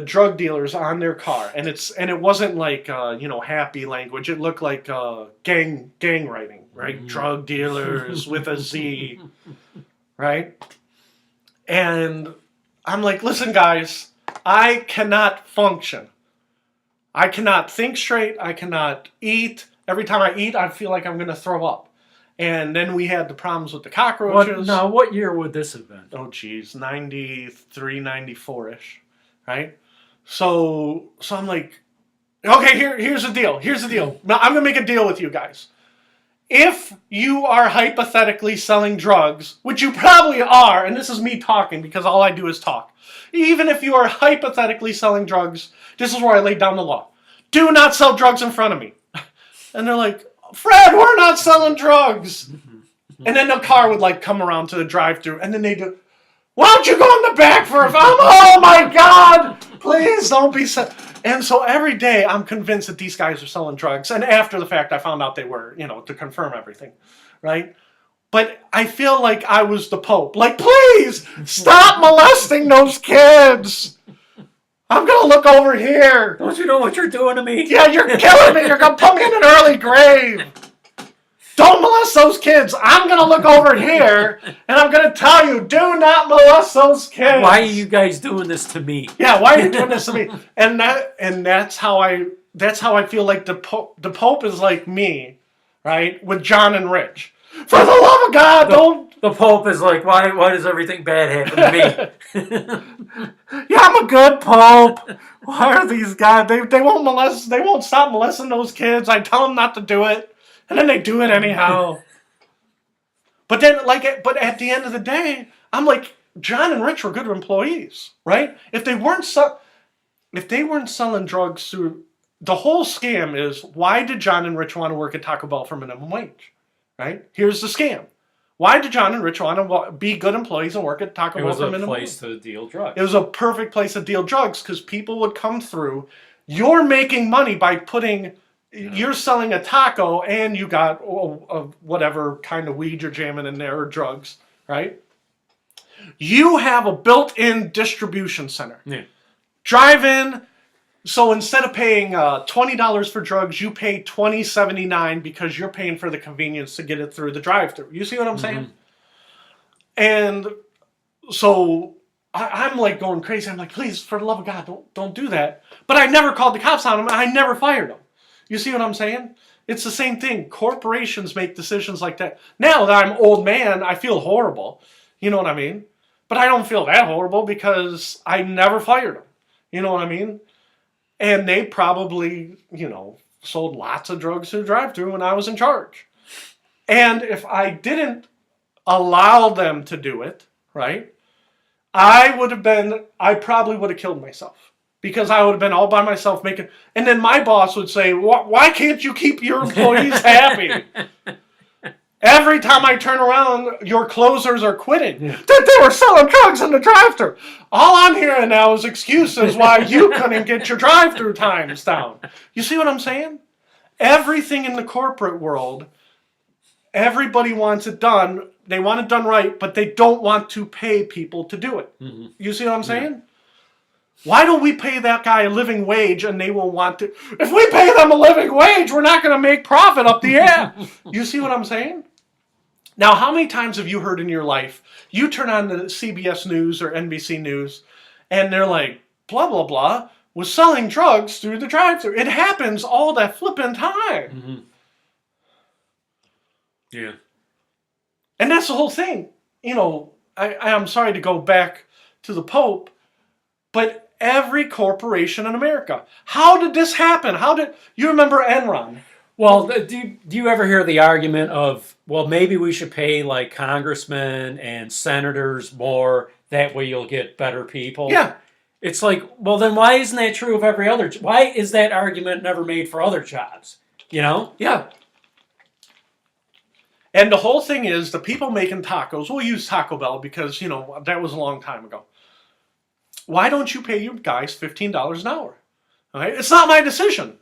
Speaker 1: drug dealers on their car, and it wasn't like happy language. It looked like gang writing, right? Mm-hmm. Drug dealers with a Z, right? And I'm like, listen, guys, I cannot function. I cannot think straight. I cannot eat. Every time I eat, I feel like I'm going to throw up. And then we had the problems with the cockroaches.
Speaker 2: What year would this have been?
Speaker 1: Oh, geez, 93, 94-ish, right? So I'm like, okay, here's the deal. Now, I'm going to make a deal with you guys. If you are hypothetically selling drugs, which you probably are, and this is me talking because all I do is talk. Even if you are hypothetically selling drugs, this is where I laid down the law. Do not sell drugs in front of me. And they're like, Fred, we're not selling drugs. And then the car would like come around to the drive-thru, and then they do, why don't you go in the back for a oh my God, please don't be so. And so every day I'm convinced that these guys are selling drugs. And after the fact, I found out they were, to confirm everything, right? But I feel like I was the Pope. Like, please stop molesting those kids. I'm going to look over here.
Speaker 2: Don't you know what you're doing to me?
Speaker 1: Yeah, you're killing me. You're going to put me in an early grave. Don't molest those kids. I'm going to look over here, and I'm going to tell you, do not molest those kids.
Speaker 2: Why are you guys doing this to me?
Speaker 1: Yeah, why are you doing this to me? And that's how I feel like the Pope is like me, right? With John and Rich. For the love of God, don't.
Speaker 2: The Pope is like, why does everything bad happen to me?
Speaker 1: Yeah, I'm a good Pope. Why are these guys? They won't molest. They won't stop molesting those kids. I tell them not to do it. And then they do it anyhow. But at the end of the day, I'm like, John and Rich were good employees, right? If they weren't selling drugs through, the whole scam is, why did John and Rich want to work at Taco Bell for minimum wage, right? Here's the scam. Why did John and Rich want to be good employees and work at Taco Bell for minimum wage?
Speaker 2: It was a place to deal drugs.
Speaker 1: It was a perfect place to deal drugs because people would come through. You're making money by putting... You're selling a taco and you got whatever kind of weed you're jamming in there or drugs, right? You have a built-in distribution center. Yeah. Drive in. So instead of paying $20 for drugs, you pay $20.79 because you're paying for the convenience to get it through the drive-thru. You see what I'm saying? And so I'm like going crazy. I'm like, please, for the love of God, don't do that. But I never called the cops on him. I never fired him. You see what I'm saying? It's the same thing. Corporations make decisions like that. Now that I'm old man, I feel horrible. You know what I mean? But I don't feel that horrible because I never fired them. You know what I mean? And they probably, sold lots of drugs through the drive-thru when I was in charge. And if I didn't allow them to do it, right, I probably would have killed myself. Because I would have been all by myself making, and then my boss would say, why can't you keep your employees happy? Every time I turn around, your closers are quitting. Yeah. They were selling drugs in the drive-thru. All I'm hearing now is excuses why you couldn't get your drive-thru times down. You see what I'm saying? Everything in the corporate world, everybody wants it done. They want it done right, but they don't want to pay people to do it. Mm-hmm. You see what I'm saying? Yeah. Why don't we pay that guy a living wage and they will want to? If we pay them a living wage, we're not going to make profit up the ass. You see what I'm saying? Now, how many times have you heard in your life, you turn on the CBS News or NBC News, and they're like, blah, blah, blah, was selling drugs through the drive-thru. It happens all that flipping time.
Speaker 2: Mm-hmm. Yeah.
Speaker 1: And that's the whole thing. I'm sorry to go back to the Pope, but every corporation in America. How did this happen? You remember Enron?
Speaker 2: Well, do you ever hear the argument of, well, maybe we should pay like congressmen and senators more, that way you'll get better people?
Speaker 1: Yeah.
Speaker 2: It's like, well, then why isn't that true of every other? Why is that argument never made for other jobs?
Speaker 1: Yeah. And the whole thing is, the people making tacos, we'll use Taco Bell because, that was a long time ago. Why don't you pay your guys $15 an hour? Okay? It's not my decision.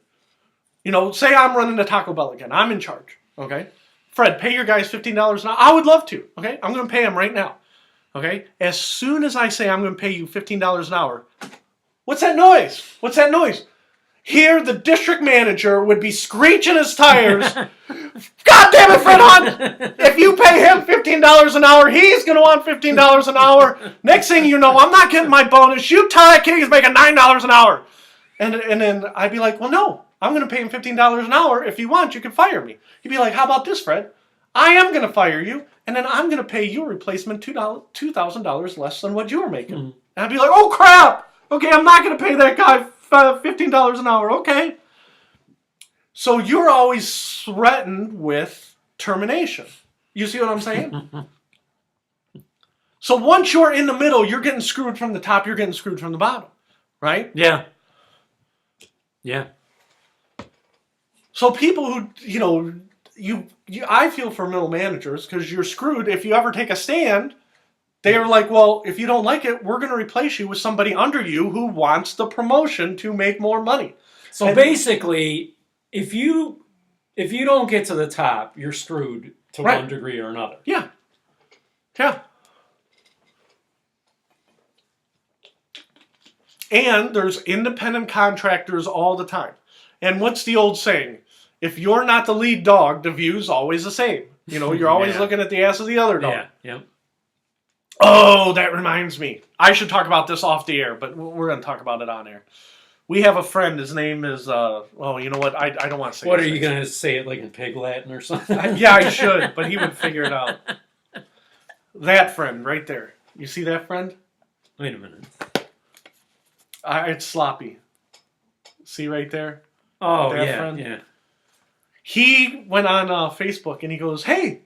Speaker 1: Say I'm running the Taco Bell again. I'm in charge. Okay? Fred, pay your guys $15 an hour. I would love to. Okay? I'm going to pay them right now. Okay? As soon as I say I'm going to pay you $15 an hour, what's that noise? What's that noise? Here, the district manager would be screeching his tires. God damn it, Fred Hunt! If you pay him $15 an hour, he's going to want $15 an hour. Next thing you know, I'm not getting my bonus. You tell that kid he's making $9 an hour. And then I'd be like, well, no. I'm going to pay him $15 an hour. If you want, you can fire me. He'd be like, how about this, Fred? I am going to fire you, and then I'm going to pay your replacement $2,000 less than what you were making. Mm-hmm. And I'd be like, oh, crap. Okay, I'm not going to pay that guy $15 an hour. Okay. So you're always threatened with termination. You see what I'm saying? So once you're in the middle, you're getting screwed from the top, you're getting screwed from the bottom. Right?
Speaker 2: Yeah. Yeah.
Speaker 1: So people who, I feel for middle managers because you're screwed. If you ever take a stand, they are like, well, if you don't like it, we're going to replace you with somebody under you who wants the promotion to make more money.
Speaker 2: So basically, if you don't get to the top, you're screwed to one degree or another.
Speaker 1: Yeah. Yeah. And there's independent contractors all the time. And what's the old saying? If you're not the lead dog, the view's always the same. You're always looking at the ass of the other dog.
Speaker 2: Yeah, yeah.
Speaker 1: Oh, that reminds me. I should talk about this off the air, but we're going to talk about it on air. We have a friend. His name is, you know what? I don't want to say
Speaker 2: What, are you going to say it like in pig Latin or something?
Speaker 1: Yeah, I should, but he would figure it out. That friend right there. You see that friend?
Speaker 2: Wait a minute.
Speaker 1: It's sloppy. See right there?
Speaker 2: Oh,
Speaker 1: that
Speaker 2: yeah,
Speaker 1: friend?
Speaker 2: Yeah.
Speaker 1: He went on Facebook and he goes, hey,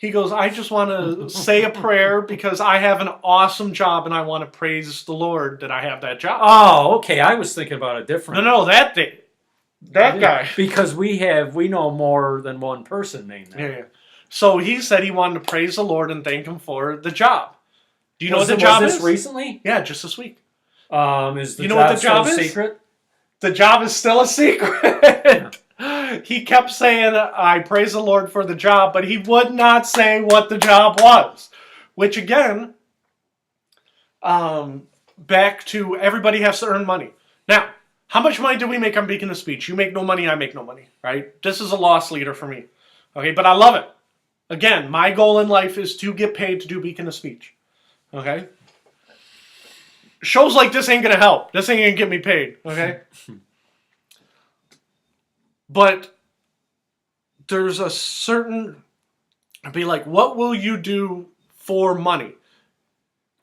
Speaker 1: I just want to say a prayer because I have an awesome job and I want to praise the Lord that I have that job.
Speaker 2: Oh, okay. I was thinking about a different.
Speaker 1: No, that thing. That guy.
Speaker 2: Because we know more than one person named that.
Speaker 1: Yeah. So he said he wanted to praise the Lord and thank him for the job. Do you know what the job is?
Speaker 2: Was this recently?
Speaker 1: Yeah, just this week.
Speaker 2: Is the job still a secret?
Speaker 1: The job is still a secret. He kept saying, I praise the Lord for the job, but he would not say what the job was. Which again, back to everybody has to earn money. Now, how much money do we make on Beacon of Speech? You make no money, I make no money, right? This is a loss leader for me. Okay, but I love it. Again, my goal in life is to get paid to do Beacon of Speech. Okay? shows like this ain't gonna help. This ain't gonna get me paid. Okay. But there's a certain, I'd be like, what will you do for money?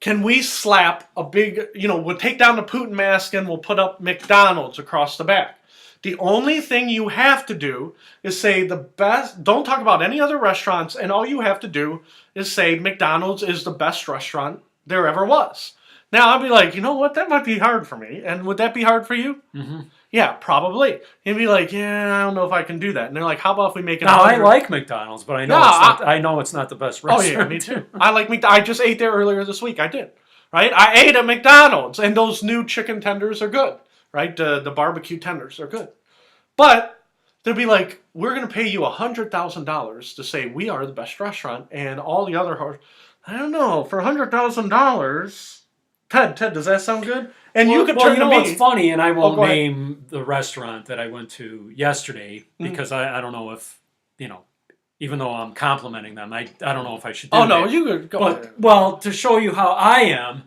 Speaker 1: Can we slap a big, we'll take down the Putin mask and we'll put up McDonald's across the back. The only thing you have to do is say the best, don't talk about any other restaurants, and all you have to do is say McDonald's is the best restaurant there ever was. Now, I'll be like, you know what, that might be hard for me. And would that be hard for you?
Speaker 2: Mm-hmm.
Speaker 1: Yeah, probably. You'd be like, yeah, I don't know if I can do that. And they're like, how about if we make it?
Speaker 2: Now, I like McDonald's, but I know it's not the best restaurant.
Speaker 1: Oh, yeah, me too. I like McDonald's. I just ate there earlier this week. I did. Right? I ate at McDonald's, and those new chicken tenders are good. Right? The barbecue tenders are good. But they'll be like, we're going to pay you $100,000 to say we are the best restaurant, and all the other, I don't know, for $100,000, Ted, does that sound good? And you could turn to me.
Speaker 2: What's funny, and I won't name the restaurant that I went to yesterday because I don't know if, even though I'm complimenting them, I don't know if I should do that.
Speaker 1: Oh, no, you could go ahead.
Speaker 2: Well, to show you how I am,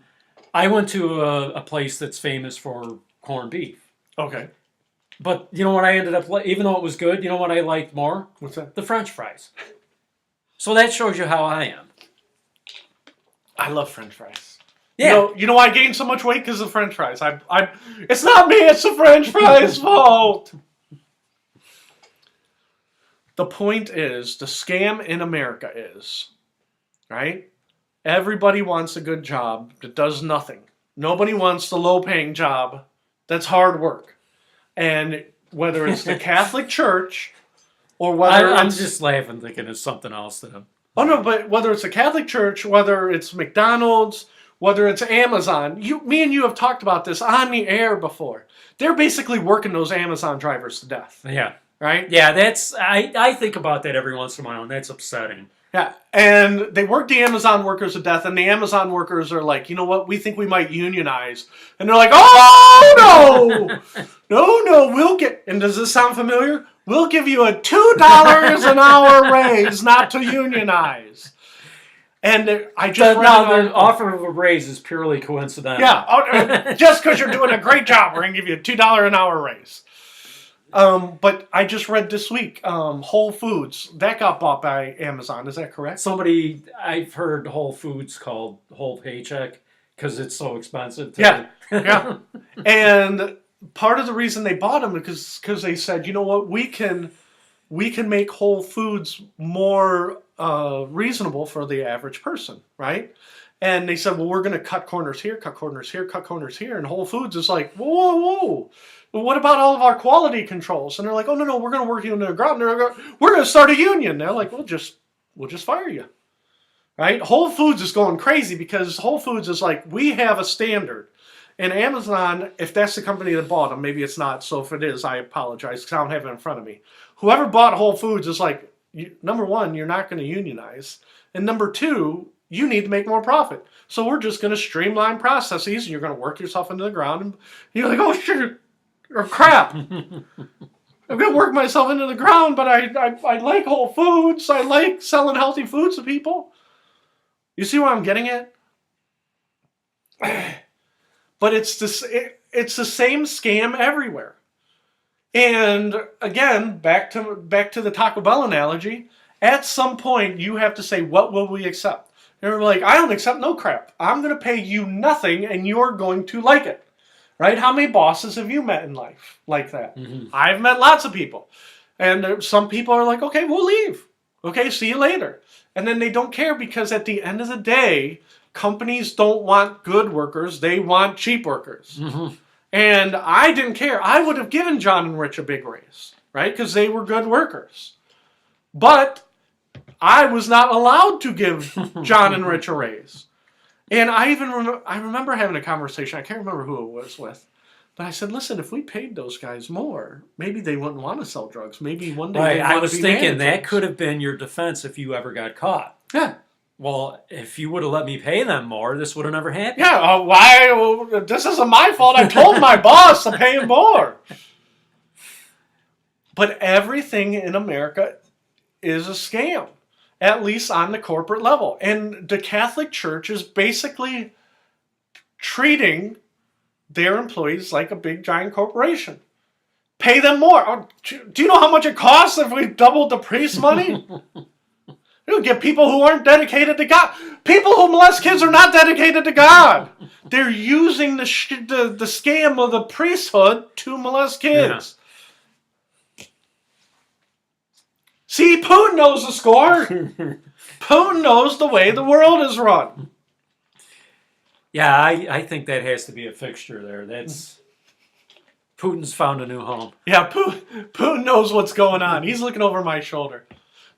Speaker 2: I went to a place that's famous for corned beef.
Speaker 1: Okay.
Speaker 2: But you know what I ended up, even though it was good, you know what I liked more?
Speaker 1: What's that?
Speaker 2: The French fries. So that shows you how I am.
Speaker 1: I love French fries.
Speaker 2: Yeah.
Speaker 1: You know why I gained so much weight? Because of French fries. It's not me, it's the French fries' fault. The point is, the scam in America is, right? Everybody wants a good job that does nothing. Nobody wants the low-paying job that's hard work. And whether it's the Catholic Church or whether
Speaker 2: I'm just laughing thinking it's something else that I'm...
Speaker 1: Oh, no, but whether it's the Catholic Church, whether it's McDonald's, whether it's Amazon, me and you have talked about this on the air before. They're basically working those Amazon drivers to death.
Speaker 2: Yeah.
Speaker 1: Right?
Speaker 2: Yeah, I think about that every once in a while, and that's upsetting.
Speaker 1: Yeah, and they work the Amazon workers to death, and the Amazon workers are like, you know what, we think we might unionize. And they're like, oh, no, we'll get, and does this sound familiar? We'll give you a $2 an hour raise not to unionize. And I just
Speaker 2: the offer of a raise is purely coincidental.
Speaker 1: Yeah, just because you're doing a great job, we're going to give you a $2 an hour raise. But I just read this week, Whole Foods, that got bought by Amazon. Is that correct?
Speaker 2: I've heard Whole Foods called Whole Paycheck because it's so expensive.
Speaker 1: Yeah. And part of the reason they bought them is because they said, you know what, we can make Whole Foods more reasonable for the average person, right? And they said, well, we're going to cut corners here, cut corners here, cut corners here. And Whole Foods is like, whoa. Well, what about all of our quality controls? And they're like, oh, no, we're going to work you into the ground. We're going to start a union. They're like, we'll just fire you. Right? Whole Foods is going crazy because Whole Foods is like, we have a standard. And Amazon, if that's the company that bought them, maybe it's not. So if it is, I apologize because I don't have it in front of me. Whoever bought Whole Foods is like, number one, you're not going to unionize. And number two, you need to make more profit. So we're just going to streamline processes and you're going to work yourself into the ground. And you're like, oh, shit. Or crap. I'm going to work myself into the ground, but I like Whole Foods. I like selling healthy foods to people. You see what I'm getting at? But it's the same scam everywhere. And again, back to the Taco Bell analogy, at some point you have to say, what will we accept? And we're like, I don't accept no crap. I'm going to pay you nothing and you're going to like it. Right? How many bosses have you met in life like that? Mm-hmm. I've met lots of people. And some people are like, okay, we'll leave. Okay, see you later. And then they don't care because at the end of the day, companies don't want good workers. They want cheap workers. Mm-hmm. And I didn't care. I would have given John and Rich a big raise, right? Because they were good workers. But I was not allowed to give John and Rich a raise. And I remember having a conversation. I can't remember who it was with. But I said, listen, if we paid those guys more, maybe they wouldn't want to sell drugs. Maybe one day
Speaker 2: right.
Speaker 1: they'd
Speaker 2: I
Speaker 1: want
Speaker 2: was
Speaker 1: to be
Speaker 2: thinking
Speaker 1: managers.
Speaker 2: that could have been your defense if you ever got caught.
Speaker 1: Yeah.
Speaker 2: Well, if you would have let me pay them more, this would have never happened.
Speaker 1: Yeah, why? Well, this isn't my fault. I told my boss to pay him more. But everything in America is a scam, at least on the corporate level. And the Catholic Church is basically treating their employees like a big giant corporation. Pay them more. Oh, do you know how much it costs if we doubled the priest money? You'll get people who aren't dedicated to God. People who molest kids are not dedicated to God. They're using the scam of the priesthood to molest kids. Yeah. See, Putin knows the score. Putin knows the way the world is run.
Speaker 2: Yeah, I think that has to be a fixture there. That's Putin's found a new home.
Speaker 1: Yeah, Putin knows what's going on. He's looking over my shoulder.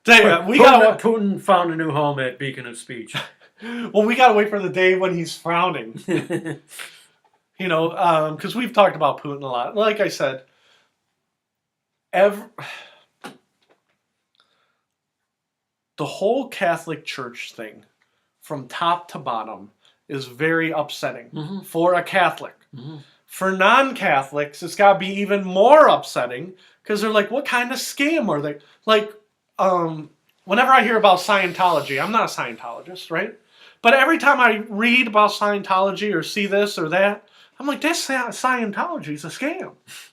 Speaker 2: Putin found a new home at Beacon of Speech.
Speaker 1: Well, we gotta wait for the day when he's frowning. You know, because we've talked about Putin a lot. Like I said, the whole Catholic Church thing, from top to bottom, is very upsetting for a Catholic. For non-Catholics, it's got to be even more upsetting because they're like, what kind of scam are they? Like, whenever I hear about Scientology, I'm not a Scientologist, right? But every time I read about Scientology or see this or that, I'm like, this Scientology is a scam,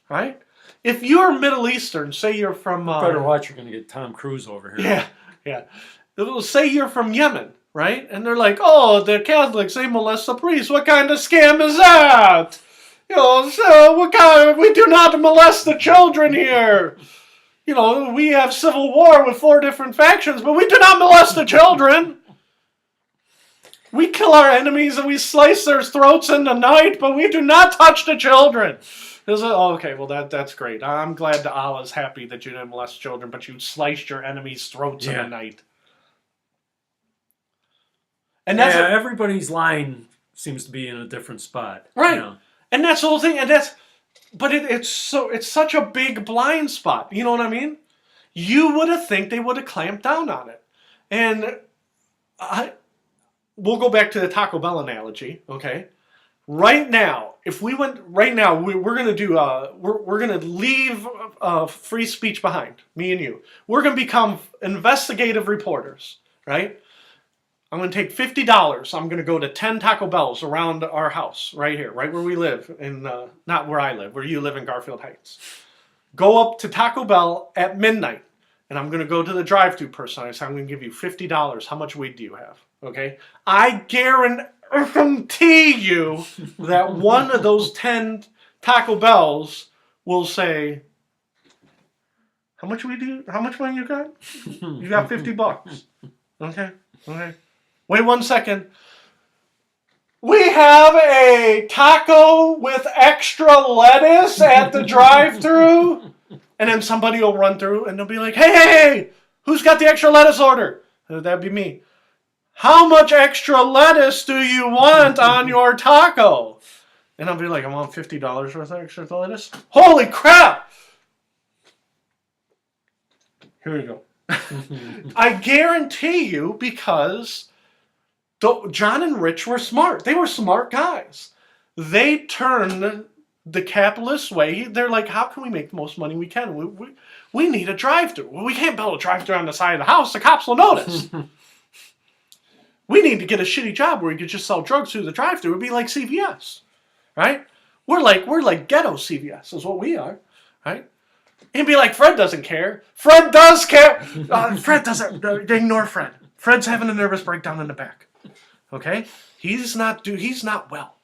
Speaker 1: right? If you're Middle Eastern, say you're from...
Speaker 2: better watch, you're going to get Tom Cruise over here.
Speaker 1: Yeah. Say you're from Yemen, right? And they're like, oh, the Catholics, they molest the priests. What kind of scam is that? You know, so we do not molest the children here. You know, we have civil war with 4 different factions, but we do not molest the children. We kill our enemies and we slice their throats in the night, but we do not touch the children. Okay, well, that's great. I'm glad that Allah's happy that you didn't molest children, but you sliced your enemies' throats in the night. And that's
Speaker 2: everybody's line seems to be in a different spot.
Speaker 1: Right.
Speaker 2: You know?
Speaker 1: And that's the whole thing. And it's such a big blind spot. You know what I mean? You would have think they would have clamped down on it. And we'll go back to the Taco Bell analogy, okay? Right now, if we went right now, we're gonna do we're gonna leave free speech behind, me and you. We're gonna become investigative reporters, right? I'm gonna take $50. I'm gonna go to 10 Taco Bells around our house, right here, right where we live, in not where I live, where you live in Garfield Heights. Go up to Taco Bell at midnight, and I'm gonna go to the drive-thru person. I say, I'm gonna give you $50. How much weed do you have? Okay, I guarantee you that one of those 10 Taco Bells will say, how much weed how much money you got? You got $50. Okay. Wait 1 second. We have a taco with extra lettuce at the drive-thru. And then somebody will run through and they'll be like, hey, who's got the extra lettuce order? That'd be me. How much extra lettuce do you want on your taco? And I'll be like, I want $50 worth of extra lettuce. Holy crap! Here we go. I guarantee you, because John and Rich were smart. They were smart guys. They turned the capitalist way. They're like, how can we make the most money we can? We need a drive-thru. Well, we can't build a drive-thru on the side of the house. The cops will notice. We need to get a shitty job where we could just sell drugs through the drive-thru. It'd be like CVS, right? We're like ghetto CVS is what we are, right? He'd be like, Fred doesn't care. Fred does care. Fred doesn't. Ignore Fred. Fred's having a nervous breakdown in the back. Okay, he's not well.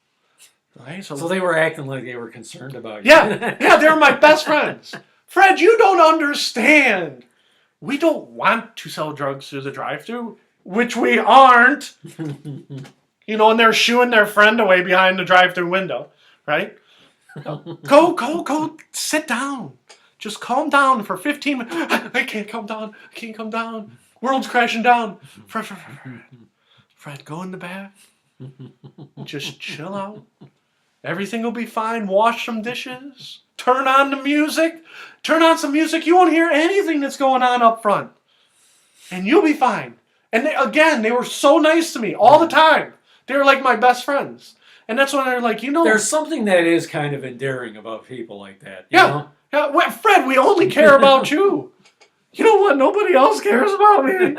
Speaker 1: Okay,
Speaker 2: so they were acting like they were concerned about you.
Speaker 1: Yeah, they were my best friends. Fred, you don't understand. We don't want to sell drugs through the drive-thru, which we aren't. You know, and they're shooing their friend away behind the drive-thru window, right? Go, sit down. Just calm down for 15 minutes. I can't calm down. World's crashing down. Fred, go in the bath. Just chill out. Everything will be fine. Wash some dishes. Turn on the music. Turn on some music. You won't hear anything that's going on up front. And you'll be fine. And they were so nice to me all the time. They were like my best friends. And that's when they're like, you know.
Speaker 2: There's something that is kind of endearing about people like that. You know?
Speaker 1: Yeah, well, Fred, we only care about you. You know what? Nobody else cares about me.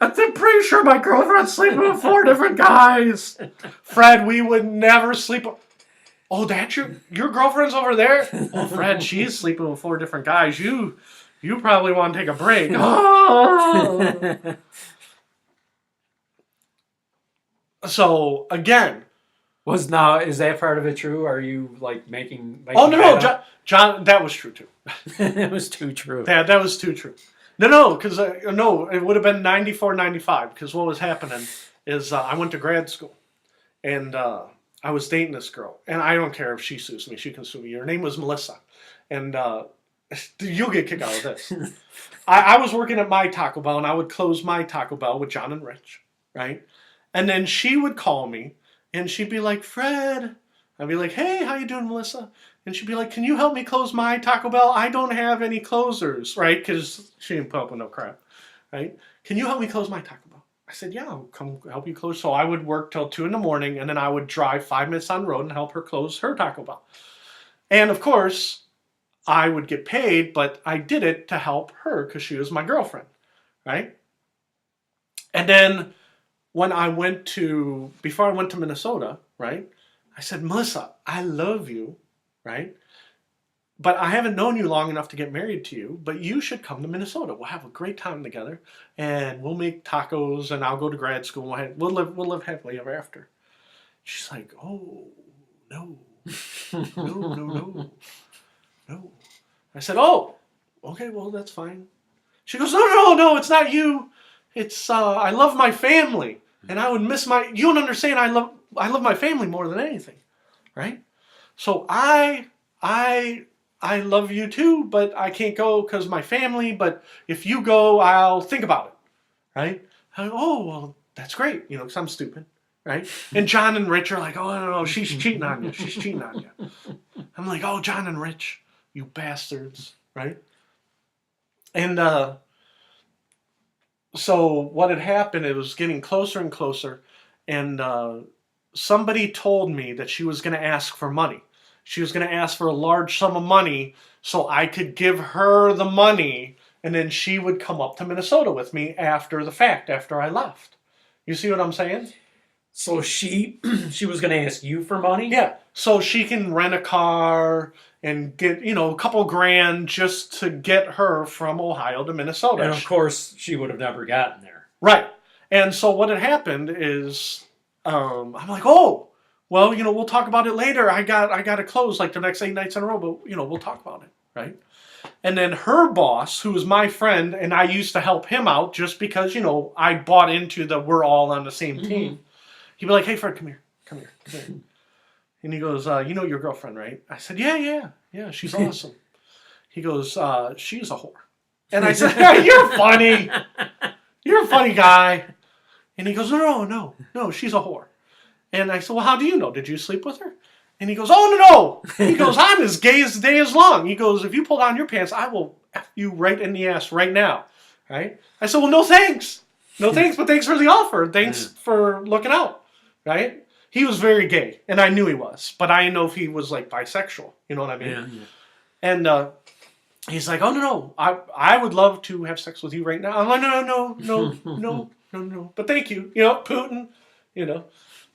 Speaker 1: I'm pretty sure my girlfriend's sleeping with 4 different guys. Fred, we would never sleep. Oh, that's your girlfriend's over there? Oh, Fred, she's sleeping with 4 different guys. You probably want to take a break. Oh. So, again.
Speaker 2: Is that part of it true? Are you like making
Speaker 1: Oh, no. John, that was true, too.
Speaker 2: It was too true.
Speaker 1: That was too true. No, because no, it would have been 94, 95. Because what was happening is I went to grad school, and I was dating this girl, and I don't care if she sues me; she can sue me. Her name was Melissa, and you'll get kicked out of this. I was working at my Taco Bell, and I would close my Taco Bell with John and Rich, right? And then she would call me, and she'd be like, "Fred," I'd be like, "Hey, how you doing, Melissa?" And she'd be like, "Can you help me close my Taco Bell? I don't have any closers," right? Because she didn't put up with no crap, right? "Can you help me close my Taco Bell?" I said, "Yeah, I'll come help you close." So I would work till 2 a.m, and then I would drive 5 minutes on the road and help her close her Taco Bell. And of course, I would get paid, but I did it to help her because she was my girlfriend, right? And then before I went to Minnesota, right? I said, "Melissa, I love you, right? But I haven't known you long enough to get married to you, but you should come to Minnesota. We'll have a great time together, and we'll make tacos, and I'll go to grad school. We'll live happily ever after." She's like, "Oh, no, no." I said, "Oh, okay, well, that's fine." She goes, "No, it's not you. It's, I love my family, and I would miss you don't understand, I love my family more than anything, right? So I love you too, but I can't go because my family, but if you go, I'll think about it, right?" "Oh, well, that's great, because I'm stupid, right?" And John and Rich are like, "Oh, no, she's cheating on you. She's cheating on you." I'm like, "Oh, John and Rich, you bastards," right? And so what had happened, it was getting closer and closer, and somebody told me that she was going to ask for money. She was going to ask for a large sum of money so I could give her the money, and then she would come up to Minnesota with me after the fact, after I left. You see what I'm saying?
Speaker 2: So she was going to ask you for money?
Speaker 1: Yeah. So she can rent a car and get, a couple grand just to get her from Ohio to Minnesota.
Speaker 2: And of course, she would have never gotten there.
Speaker 1: Right. And so what had happened is, I'm like, "Oh, well, we'll talk about it later. I got to close like the next 8 nights in a row, but we'll talk about it, right?" And then her boss, who was my friend, and I used to help him out just because I bought into the we're all on the same team. He'd be like, "Hey, Fred, come here. And he goes, "You know your girlfriend, right?" I said, "Yeah, she's awesome." He goes, "She's a whore." And I said, "You're funny. You're a funny guy." And he goes, No, she's a whore." And I said, "Well, how do you know? Did you sleep with her?" And he goes, "Oh, no. He goes, "I'm as gay as the day is long." He goes, "If you pull down your pants, I will F you right in the ass right now." Right? I said, "Well, no thanks. No thanks, but thanks for the offer. Thanks for looking out." Right? He was very gay, and I knew he was, but I didn't know if he was like bisexual. You know what I mean?
Speaker 2: Yeah.
Speaker 1: And he's like, "Oh, no. I would love to have sex with you right now." I'm like, No. But thank you. Putin,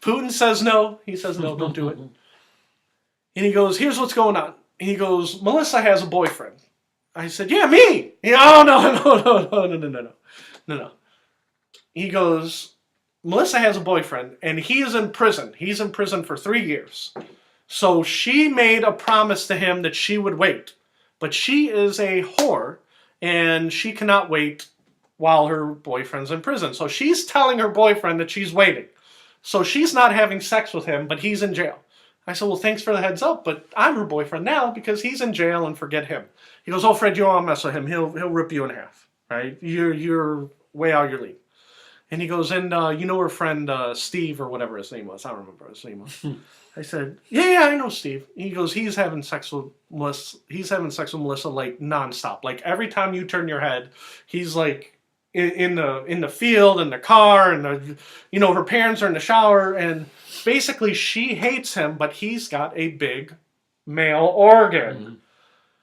Speaker 1: Putin says no. He says no, don't do it. And he goes, "Here's what's going on." He goes, "Melissa has a boyfriend." I said, "Yeah, me." "Oh, no. He goes, "Melissa has a boyfriend, and he is in prison. He's in prison for 3 years. So she made a promise to him that she would wait. But she is a whore, and she cannot wait while her boyfriend's in prison. So she's telling her boyfriend that she's waiting. So she's not having sex with him, but he's in jail." I said, "Well, thanks for the heads up, but I'm her boyfriend now because he's in jail, and forget him." He goes, "Oh, Fred, you don't want to mess with him. He'll rip you in half, right? You're way out of your league." And he goes, "And her friend Steve," or whatever his name was. I don't remember what his name was. I said, "Yeah, I know Steve." He goes, he's having sex with Melissa like nonstop. Like every time you turn your head, he's like in the field, in the car, and her parents are in the shower, and basically she hates him, but he's got a big male organ.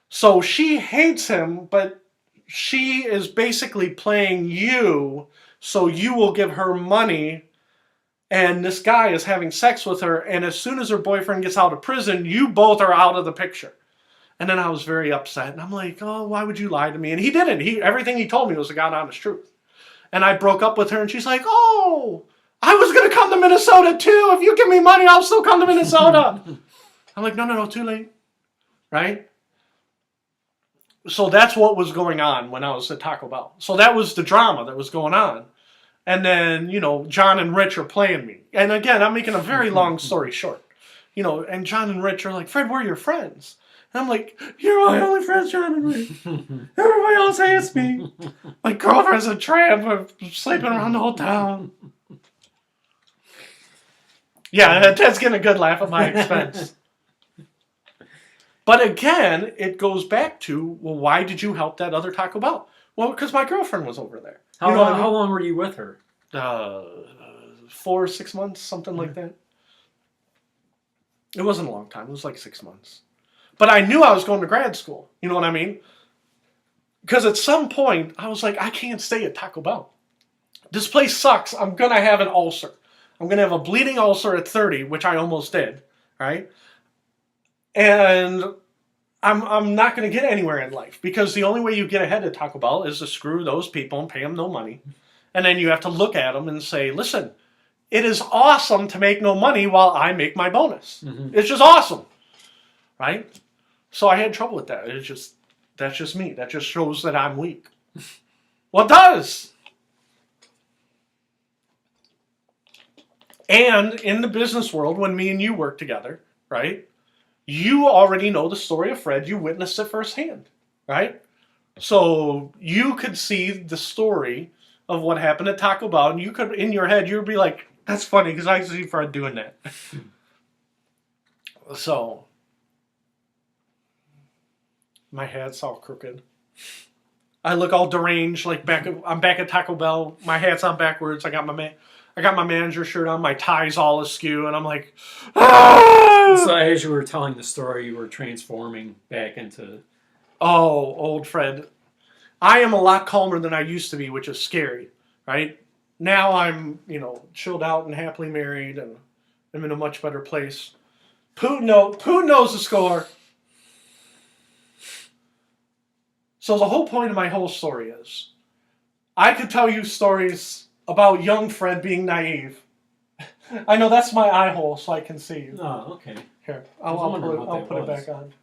Speaker 1: So she hates him, but she is basically playing you, so you will give her money And this guy is having sex with her, and as soon as her boyfriend gets out of prison, you both are out of the picture. And then I was very upset, and I'm like, oh, why would you lie to me? And he didn't. Everything he told me was the God honest truth. And I broke up with her, and she's like, oh, I was going to come to Minnesota too. If you give me money, I'll still come to Minnesota. I'm like, no, too late. Right? So that's what was going on when I was at Taco Bell. So that was the drama that was going on. And then, John and Rich are playing me. And again, I'm making a very long story short. And John and Rich are like, Fred, we're your friends. And I'm like, you're my only friends, John and Rich. Everybody else hates me. My girlfriend's a tramp. I'm sleeping around the whole town. Yeah, Ted's getting a good laugh at my expense. But again, it goes back to, well, why did you help that other Taco Bell? Well, because my girlfriend was over there.
Speaker 2: How long were you with her?
Speaker 1: 4 or 6 months, something like that. It wasn't a long time. It was like 6 months. But I knew I was going to grad school. You know what I mean? Because at some point, I was like, I can't stay at Taco Bell. This place sucks. I'm going to have an ulcer. I'm going to have a bleeding ulcer at 30, which I almost did. Right? And I'm not going to get anywhere in life. Because the only way you get ahead at Taco Bell is to screw those people and pay them no money. And then you have to look at them and say, listen, it is awesome to make no money while I make my bonus. Mm-hmm. It's just awesome. Right? So I had trouble with that. That's just me. That just shows that I'm weak. Well, it does. And in the business world, when me and you work together, right? You already know the story of Fred. You witnessed it firsthand, right? So you could see the story of what happened at Taco Bell, and you could, in your head, you'd be like, that's funny, because I see Fred doing that. So, my hat's all crooked. I look all deranged, like I'm back at Taco Bell. My hat's on backwards. I got my manager shirt on. My tie's all askew, and I'm like, ah!
Speaker 2: So as you were telling the story, you were transforming back into...
Speaker 1: Oh, old Fred. I am a lot calmer than I used to be, which is scary, right? Now I'm, chilled out and happily married, and I'm in a much better place. Putin knows the score. So the whole point of my whole story is, I could tell you stories about young Fred being naive. I know that's my eye hole, so I can see you.
Speaker 2: Oh, okay.
Speaker 1: Here, I'll put it back on.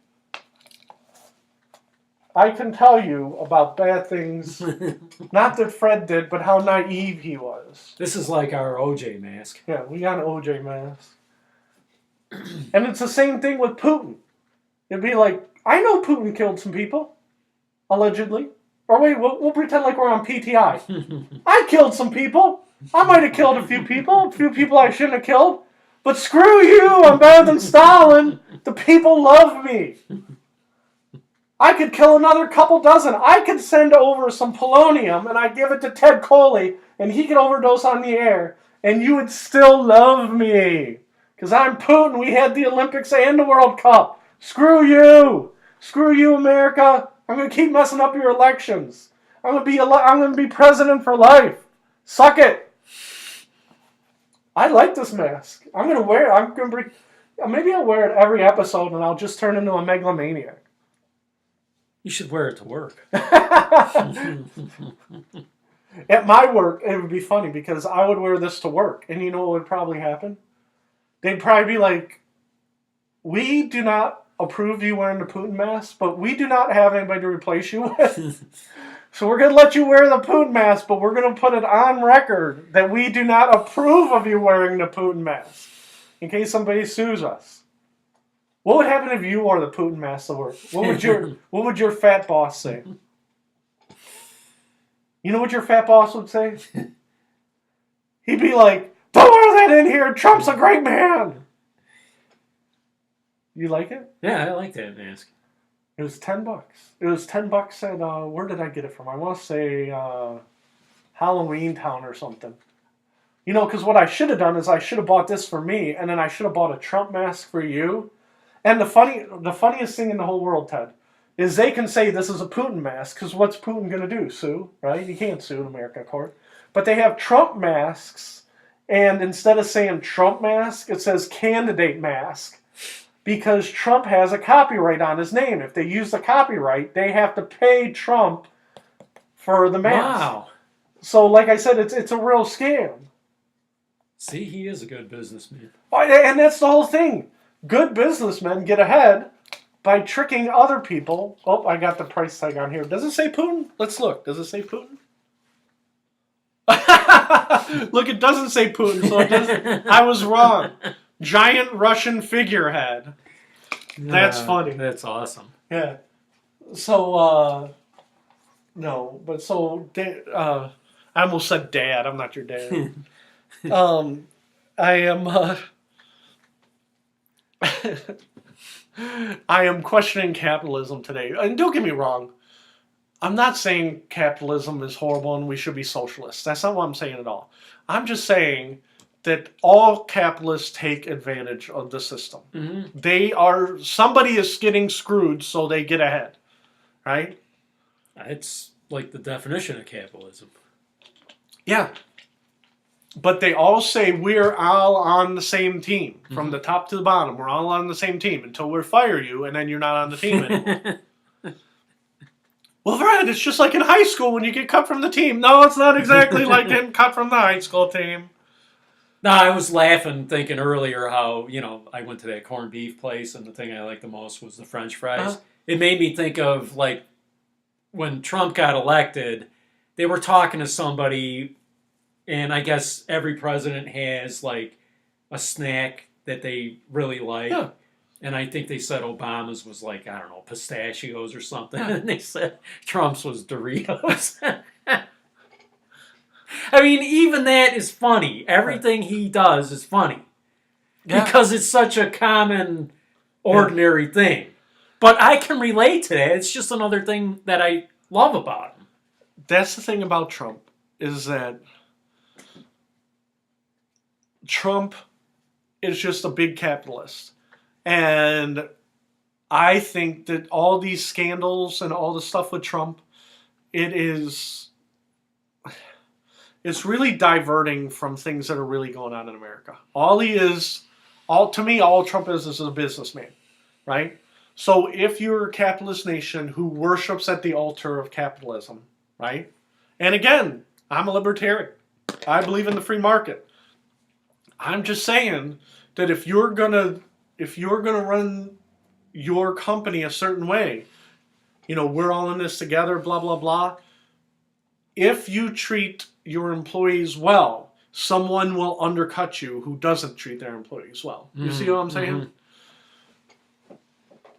Speaker 1: I can tell you about bad things, not that Fred did, but how naive he was.
Speaker 2: This is like our OJ mask.
Speaker 1: Yeah, we got an OJ mask. And it's the same thing with Putin. It'd be like, I know Putin killed some people, allegedly. Or wait, we'll pretend like we're on PTI. I killed some people. I might have killed a few people I shouldn't have killed. But screw you, I'm better than Stalin. The people love me. I could kill another couple dozen. I could send over some polonium and I'd give it to Ted Coley and he could overdose on the air and you would still love me. Because I'm Putin. We had the Olympics and the World Cup. Screw you. Screw you, America. I'm going to keep messing up your elections. I'm going to be president for life. Suck it. I like this mask. I'm going to wear it. Maybe I'll wear it every episode and I'll just turn into a megalomaniac.
Speaker 2: You should wear it to work.
Speaker 1: At my work, it would be funny because I would wear this to work. And you know what would probably happen? They'd probably be like, we do not approve you wearing the Putin mask, but we do not have anybody to replace you with. So we're going to let you wear the Putin mask, but we're going to put it on record that we do not approve of you wearing the Putin mask in case somebody sues us. What would happen if you wore the Putin mask to work? What would your fat boss say? You know what your fat boss would say? He'd be like, don't wear that in here. Trump's a great man. You like it?
Speaker 2: Yeah, I like that mask.
Speaker 1: It was $10. It was $10 at, where did I get it from? I want to say Halloween Town or something. You know, because what I should have done is I should have bought this for me, and then I should have bought a Trump mask for you. And the funniest thing in the whole world, Ted, is they can say this is a Putin mask, because what's Putin going to do? Sue, right? He can't sue an American court. But they have Trump masks And instead of saying Trump mask, it says candidate mask. Because Trump has a copyright on his name. If they use the copyright, they have to pay Trump for the mask.
Speaker 2: Wow.
Speaker 1: So, like I said, it's a real scam.
Speaker 2: See, he is a good businessman.
Speaker 1: And that's the whole thing. Good businessmen get ahead by tricking other people. Oh, I got the price tag on here. Does it say Putin? Let's look. Does it say Putin? Look, it doesn't say Putin, so it doesn't. I was wrong. Giant Russian figurehead. That's funny.
Speaker 2: That's awesome.
Speaker 1: Yeah. So, no, but so, I almost said dad. I'm not your dad. I am, I am questioning capitalism today. And don't get me wrong. I'm not saying capitalism is horrible and we should be socialists. That's not what I'm saying at all. I'm just saying that all capitalists take advantage of the system. Mm-hmm. Somebody is getting screwed, so they get ahead, right?
Speaker 2: It's like the definition of capitalism.
Speaker 1: Yeah. But they all say we're all on the same team. From the top to the bottom, we're all on the same team until we fire you, and then you're not on the team anymore. Well, Fred, it's just like in high school when you get cut from the team. No, it's not exactly like getting cut from the high school team.
Speaker 2: No, I was laughing, thinking earlier how, I went to that corned beef place, and the thing I liked the most was the French fries. Uh-huh. It made me think of, like, when Trump got elected, they were talking to somebody, and I guess every president has, like, a snack that they really like. Yeah. And I think they said Obama's was like, I don't know, pistachios or something. Yeah. And they said Trump's was Doritos. I mean, even that is funny. Everything he does is funny. Yeah. Because it's such a common, ordinary thing. But I can relate to that. It's just another thing that I love about him.
Speaker 1: That's the thing about Trump, is that Trump is just a big capitalist. And I think that all these scandals and all the stuff with Trump, it's really diverting from things that are really going on in America. All Trump is a businessman, right? So if you're a capitalist nation who worships at the altar of capitalism, right? And again, I'm a libertarian. I believe in the free market. I'm just saying that if you're gonna run your company a certain way, we're all in this together, blah, blah, blah. If you treat your employees well, someone will undercut you who doesn't treat their employees well. You see what I'm saying? Mm-hmm.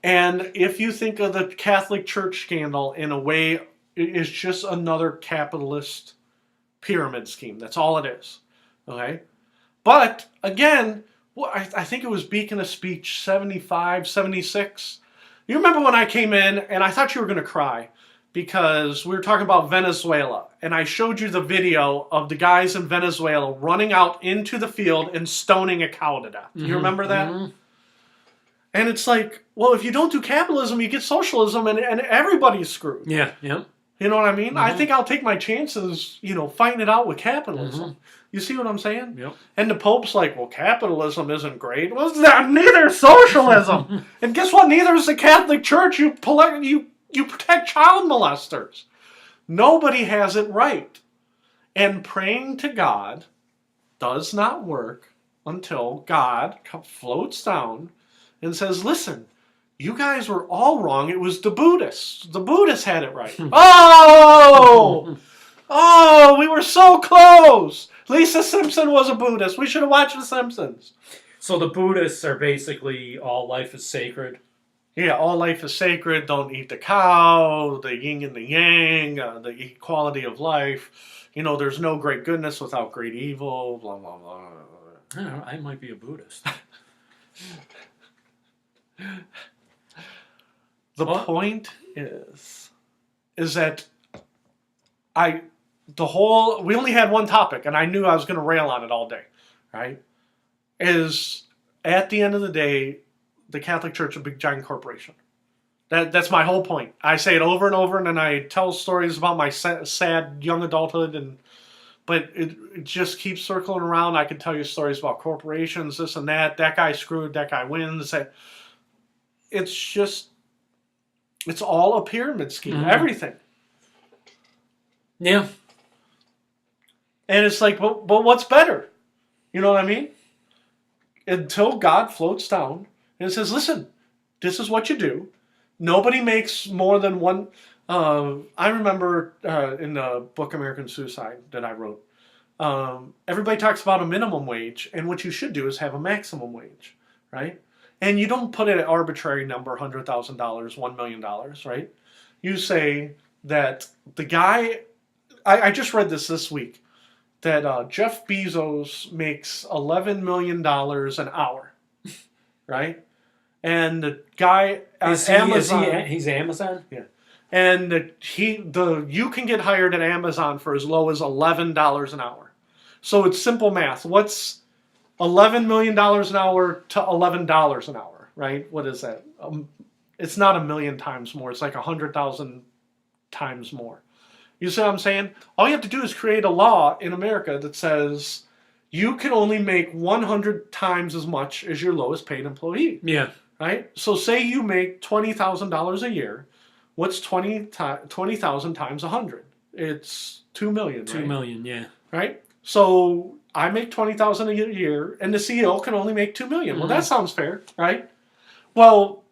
Speaker 1: And if you think of the Catholic Church scandal in a way, it's just another capitalist pyramid scheme. That's all it is. Okay? But, again, I think it was Beacon of Speech 75, 76. You remember when I came in and I thought you were going to cry because we were talking about Venezuela. And I showed you the video of the guys in Venezuela running out into the field and stoning a cow to death. You remember that? Mm-hmm. And it's like, well, if you don't do capitalism, you get socialism and everybody's screwed.
Speaker 2: Yeah, yeah.
Speaker 1: You know what I mean? Mm-hmm. I think I'll take my chances, fighting it out with capitalism. Mm-hmm. You see what I'm saying? Yep. And the Pope's like, well, capitalism isn't great. Well, neither is socialism. And guess what? Neither is the Catholic Church. You protect child molesters. Nobody has it right. And praying to God does not work until God floats down and says, listen, you guys were all wrong. It was the Buddhists. The Buddhists had it right. Oh, we were so close. Lisa Simpson was a Buddhist. We should have watched The Simpsons.
Speaker 2: So the Buddhists are basically all life is sacred?
Speaker 1: Yeah, all life is sacred. Don't eat the cow, the yin and the yang, the equality of life. There's no great goodness without great evil, blah, blah, blah.
Speaker 2: I don't know, I might be a Buddhist.
Speaker 1: The point is that we only had one topic, and I knew I was going to rail on it all day, right? Is at the end of the day, the Catholic Church is a big giant corporation. That's my whole point. I say it over and over, and then I tell stories about my sad young adulthood and but it just keeps circling around. I can tell you stories about corporations, this and that. That guy screwed, that guy wins. It's just, it's all a pyramid scheme, everything.
Speaker 2: Yeah.
Speaker 1: And it's like, but what's better? You know what I mean? Until God floats down and says, listen, this is what you do. Nobody makes more than one. I remember in the book American Suicide that I wrote, everybody talks about a minimum wage, and what you should do is have a maximum wage, right? And you don't put it at arbitrary number, $100,000, $1 million, right? You say that the guy, I just read this week, that Jeff Bezos makes $11 million an hour, right? And the guy at Amazon,
Speaker 2: he's Amazon?
Speaker 1: yeah. And you can get hired at Amazon for as low as $11 an hour. So it's simple math. What's $11 million an hour to $11 an hour, right? What is that? It's not 1,000,000 times more. It's like 100,000 times more. You see what I'm saying? All you have to do is create a law in America that says you can only make 100 times as much as your lowest paid employee.
Speaker 2: Yeah.
Speaker 1: Right? So say you make $20,000 a year. What's 20,000 times 100? It's 2 million, right?
Speaker 2: 2 million, yeah.
Speaker 1: Right? So I make 20,000 a year, and the CEO can only make 2 million. Well, that sounds fair, right? Well,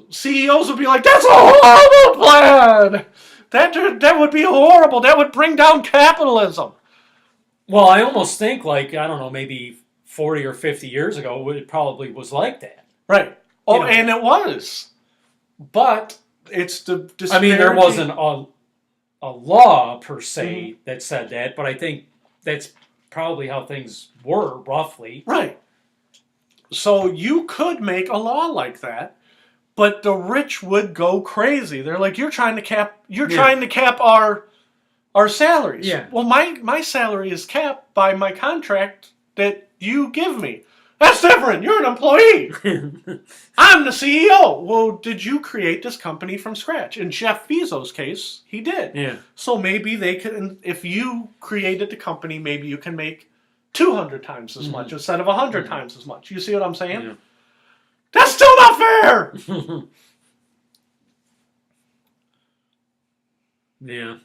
Speaker 1: CEOs would be like, that's a horrible plan! That would be horrible. That would bring down capitalism.
Speaker 2: Well, I almost think I don't know, maybe 40 or 50 years ago, it probably was like that.
Speaker 1: Right. Oh, and it was. But it's the disparity.
Speaker 2: I mean, there wasn't a law per se that said that, but I think that's probably how things were, roughly.
Speaker 1: Right. So you could make a law like that, but the rich would go crazy. They're like, you're trying to cap our salaries.
Speaker 2: Yeah.
Speaker 1: Well, my salary is capped by my contract that you give me. That's different. You're an employee. I'm the CEO. Well, did you create this company from scratch? In Jeff Bezos' case, he did.
Speaker 2: Yeah.
Speaker 1: So maybe they can, if you created the company, maybe you can make 200 times as much instead of 100 times as much. You see what I'm saying?
Speaker 2: Yeah.
Speaker 1: That's still not fair.
Speaker 2: Yeah.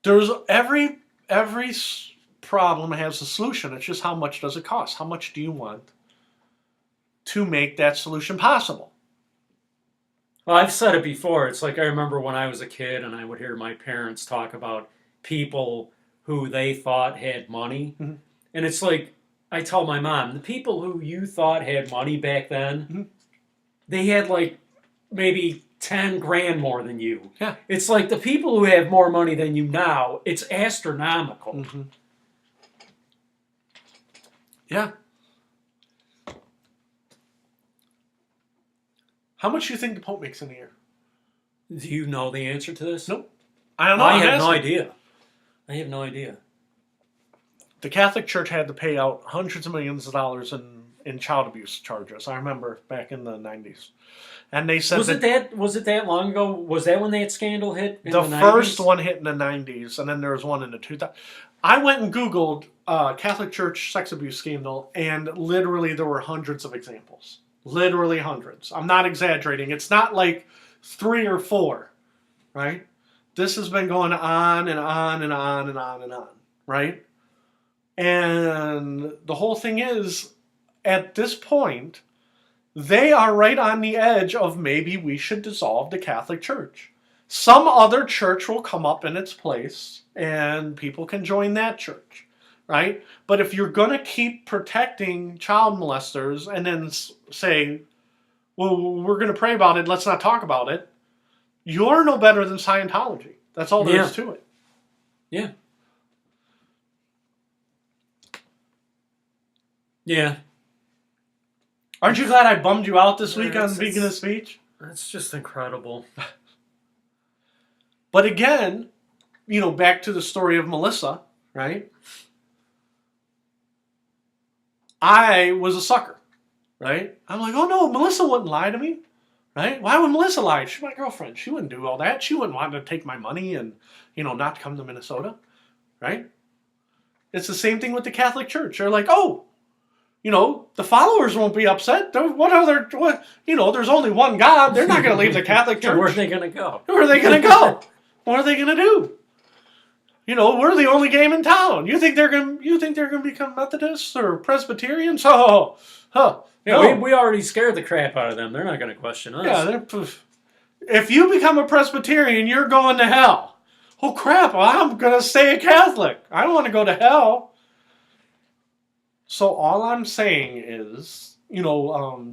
Speaker 1: There's every problem has a solution. It's just how much does it cost? How much do you want to make that solution possible?
Speaker 2: Well, I've said it before. It's like I remember when I was a kid and I would hear my parents talk about people who they thought had money.
Speaker 1: Mm-hmm.
Speaker 2: And it's like, I tell my mom, the people who you thought had money back then, they had like maybe 10 grand more than you.
Speaker 1: Yeah.
Speaker 2: It's like the people who have more money than you now, it's astronomical.
Speaker 1: Mm-hmm. Yeah. How much do you think the Pope makes in a year?
Speaker 2: Do you know the answer to this?
Speaker 1: Nope. I don't know.
Speaker 2: I have no idea. I have no idea.
Speaker 1: The Catholic Church had to pay out hundreds of millions of dollars in child abuse charges. I remember back in the 90s. And they said
Speaker 2: was it that long ago? Was that when that scandal hit in
Speaker 1: the
Speaker 2: the 90s?
Speaker 1: first one hit in the 90s, and then there was one in the 2000s. I went and Googled Catholic Church sex abuse scandal, and literally there were hundreds of examples. Literally hundreds. I'm not exaggerating. It's not like 3 or 4, right? This has been going on and on and on and on and on, right? And the whole thing is, at this point, they are right on the edge of maybe we should dissolve the Catholic Church. Some other church will come up in its place, and people can join that church, right? But if you're going to keep protecting child molesters and then say, well, we're going to pray about it, let's not talk about it, you're no better than Scientology. That's all there is to it.
Speaker 2: Yeah. Yeah.
Speaker 1: Aren't you glad I bummed you out this week on Speaking of Speech?
Speaker 2: That's just incredible.
Speaker 1: But again, back to the story of Melissa, right? I was a sucker, right? I'm like, oh no, Melissa wouldn't lie to me, right? Why would Melissa lie? She's my girlfriend. She wouldn't do all that. She wouldn't want to take my money and, not come to Minnesota, right? It's the same thing with the Catholic Church. They're like, oh, the followers won't be upset. There's only one God. They're not going to leave the Catholic Church.
Speaker 2: Where are they going to go?
Speaker 1: Where are they going to go? What are they going to do? We're the only game in town. You think they're going to become Methodists or Presbyterians? Oh, huh.
Speaker 2: Yeah, we already scared the crap out of them. They're not going to question us.
Speaker 1: Yeah, if you become a Presbyterian, you're going to hell. Oh crap! I'm going to stay a Catholic. I don't want to go to hell. So all I'm saying is,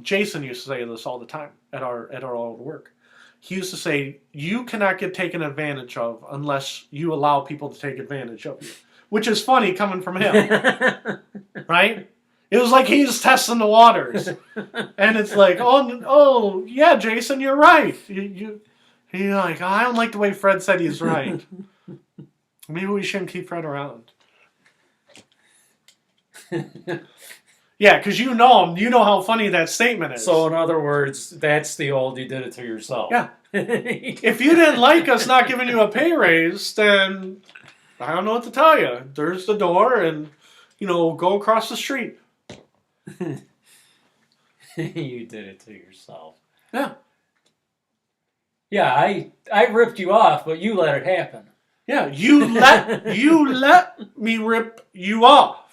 Speaker 1: Jason used to say this all the time at our old work. He used to say, you cannot get taken advantage of unless you allow people to take advantage of you. Which is funny coming from him. Right? It was like he's testing the waters. And it's like, oh yeah, Jason, you're right. You're like, I don't like the way Fred said he's right. Maybe we shouldn't keep Fred around. Yeah, because you know him. You know how funny that statement is.
Speaker 2: So, in other words, that's the old you did it to yourself.
Speaker 1: Yeah. If you didn't like us not giving you a pay raise, then I don't know what to tell you. There's the door, and, go across the street.
Speaker 2: You did it to yourself.
Speaker 1: Yeah.
Speaker 2: Yeah, I ripped you off, but you let it happen.
Speaker 1: Yeah, you let me rip you off.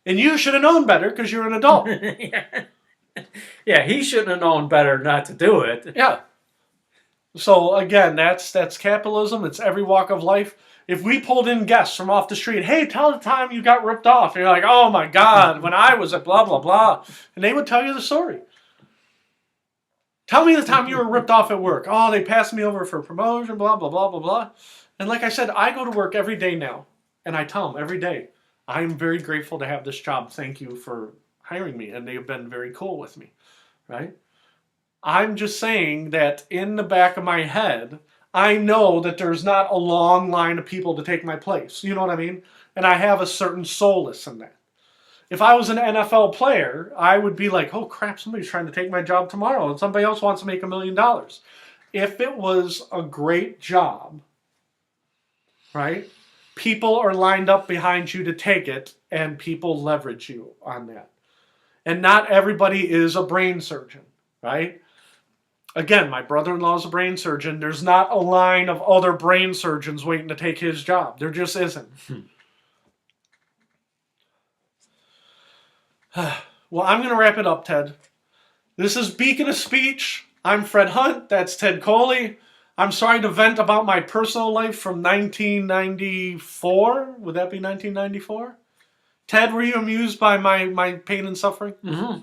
Speaker 1: And you should have known better because you're an adult.
Speaker 2: Yeah, he shouldn't have known better not to do it.
Speaker 1: Yeah. So again, that's capitalism. It's every walk of life. If we pulled in guests from off the street, hey, tell the time you got ripped off. And you're like, oh my God, when I was at blah, blah, blah. And they would tell you the story. Tell me the time you were ripped off at work. Oh, they passed me over for promotion, blah, blah, blah, blah, blah. And like I said, I go to work every day now. And I tell them every day, I'm very grateful to have this job. Thank you for hiring me. And they've been very cool with me, right? I'm just saying that in the back of my head, I know that there's not a long line of people to take my place. You know what I mean? And I have a certain solace in that. If I was an NFL player, I would be like, oh crap, somebody's trying to take my job tomorrow and somebody else wants to make $1 million. If it was a great job, right? People are lined up behind you to take it, and people leverage you on that. And not everybody is a brain surgeon, right? Again, my brother-in-law is a brain surgeon. There's not a line of other brain surgeons waiting to take his job. There just isn't. Well, I'm going to wrap it up, Ted. This is Beacon of Speech. I'm Fred Hunt. That's Ted Coley. I'm sorry to vent about my personal life from 1994. Would that be 1994? Ted, were you amused by my pain and suffering?
Speaker 2: Mm-hmm.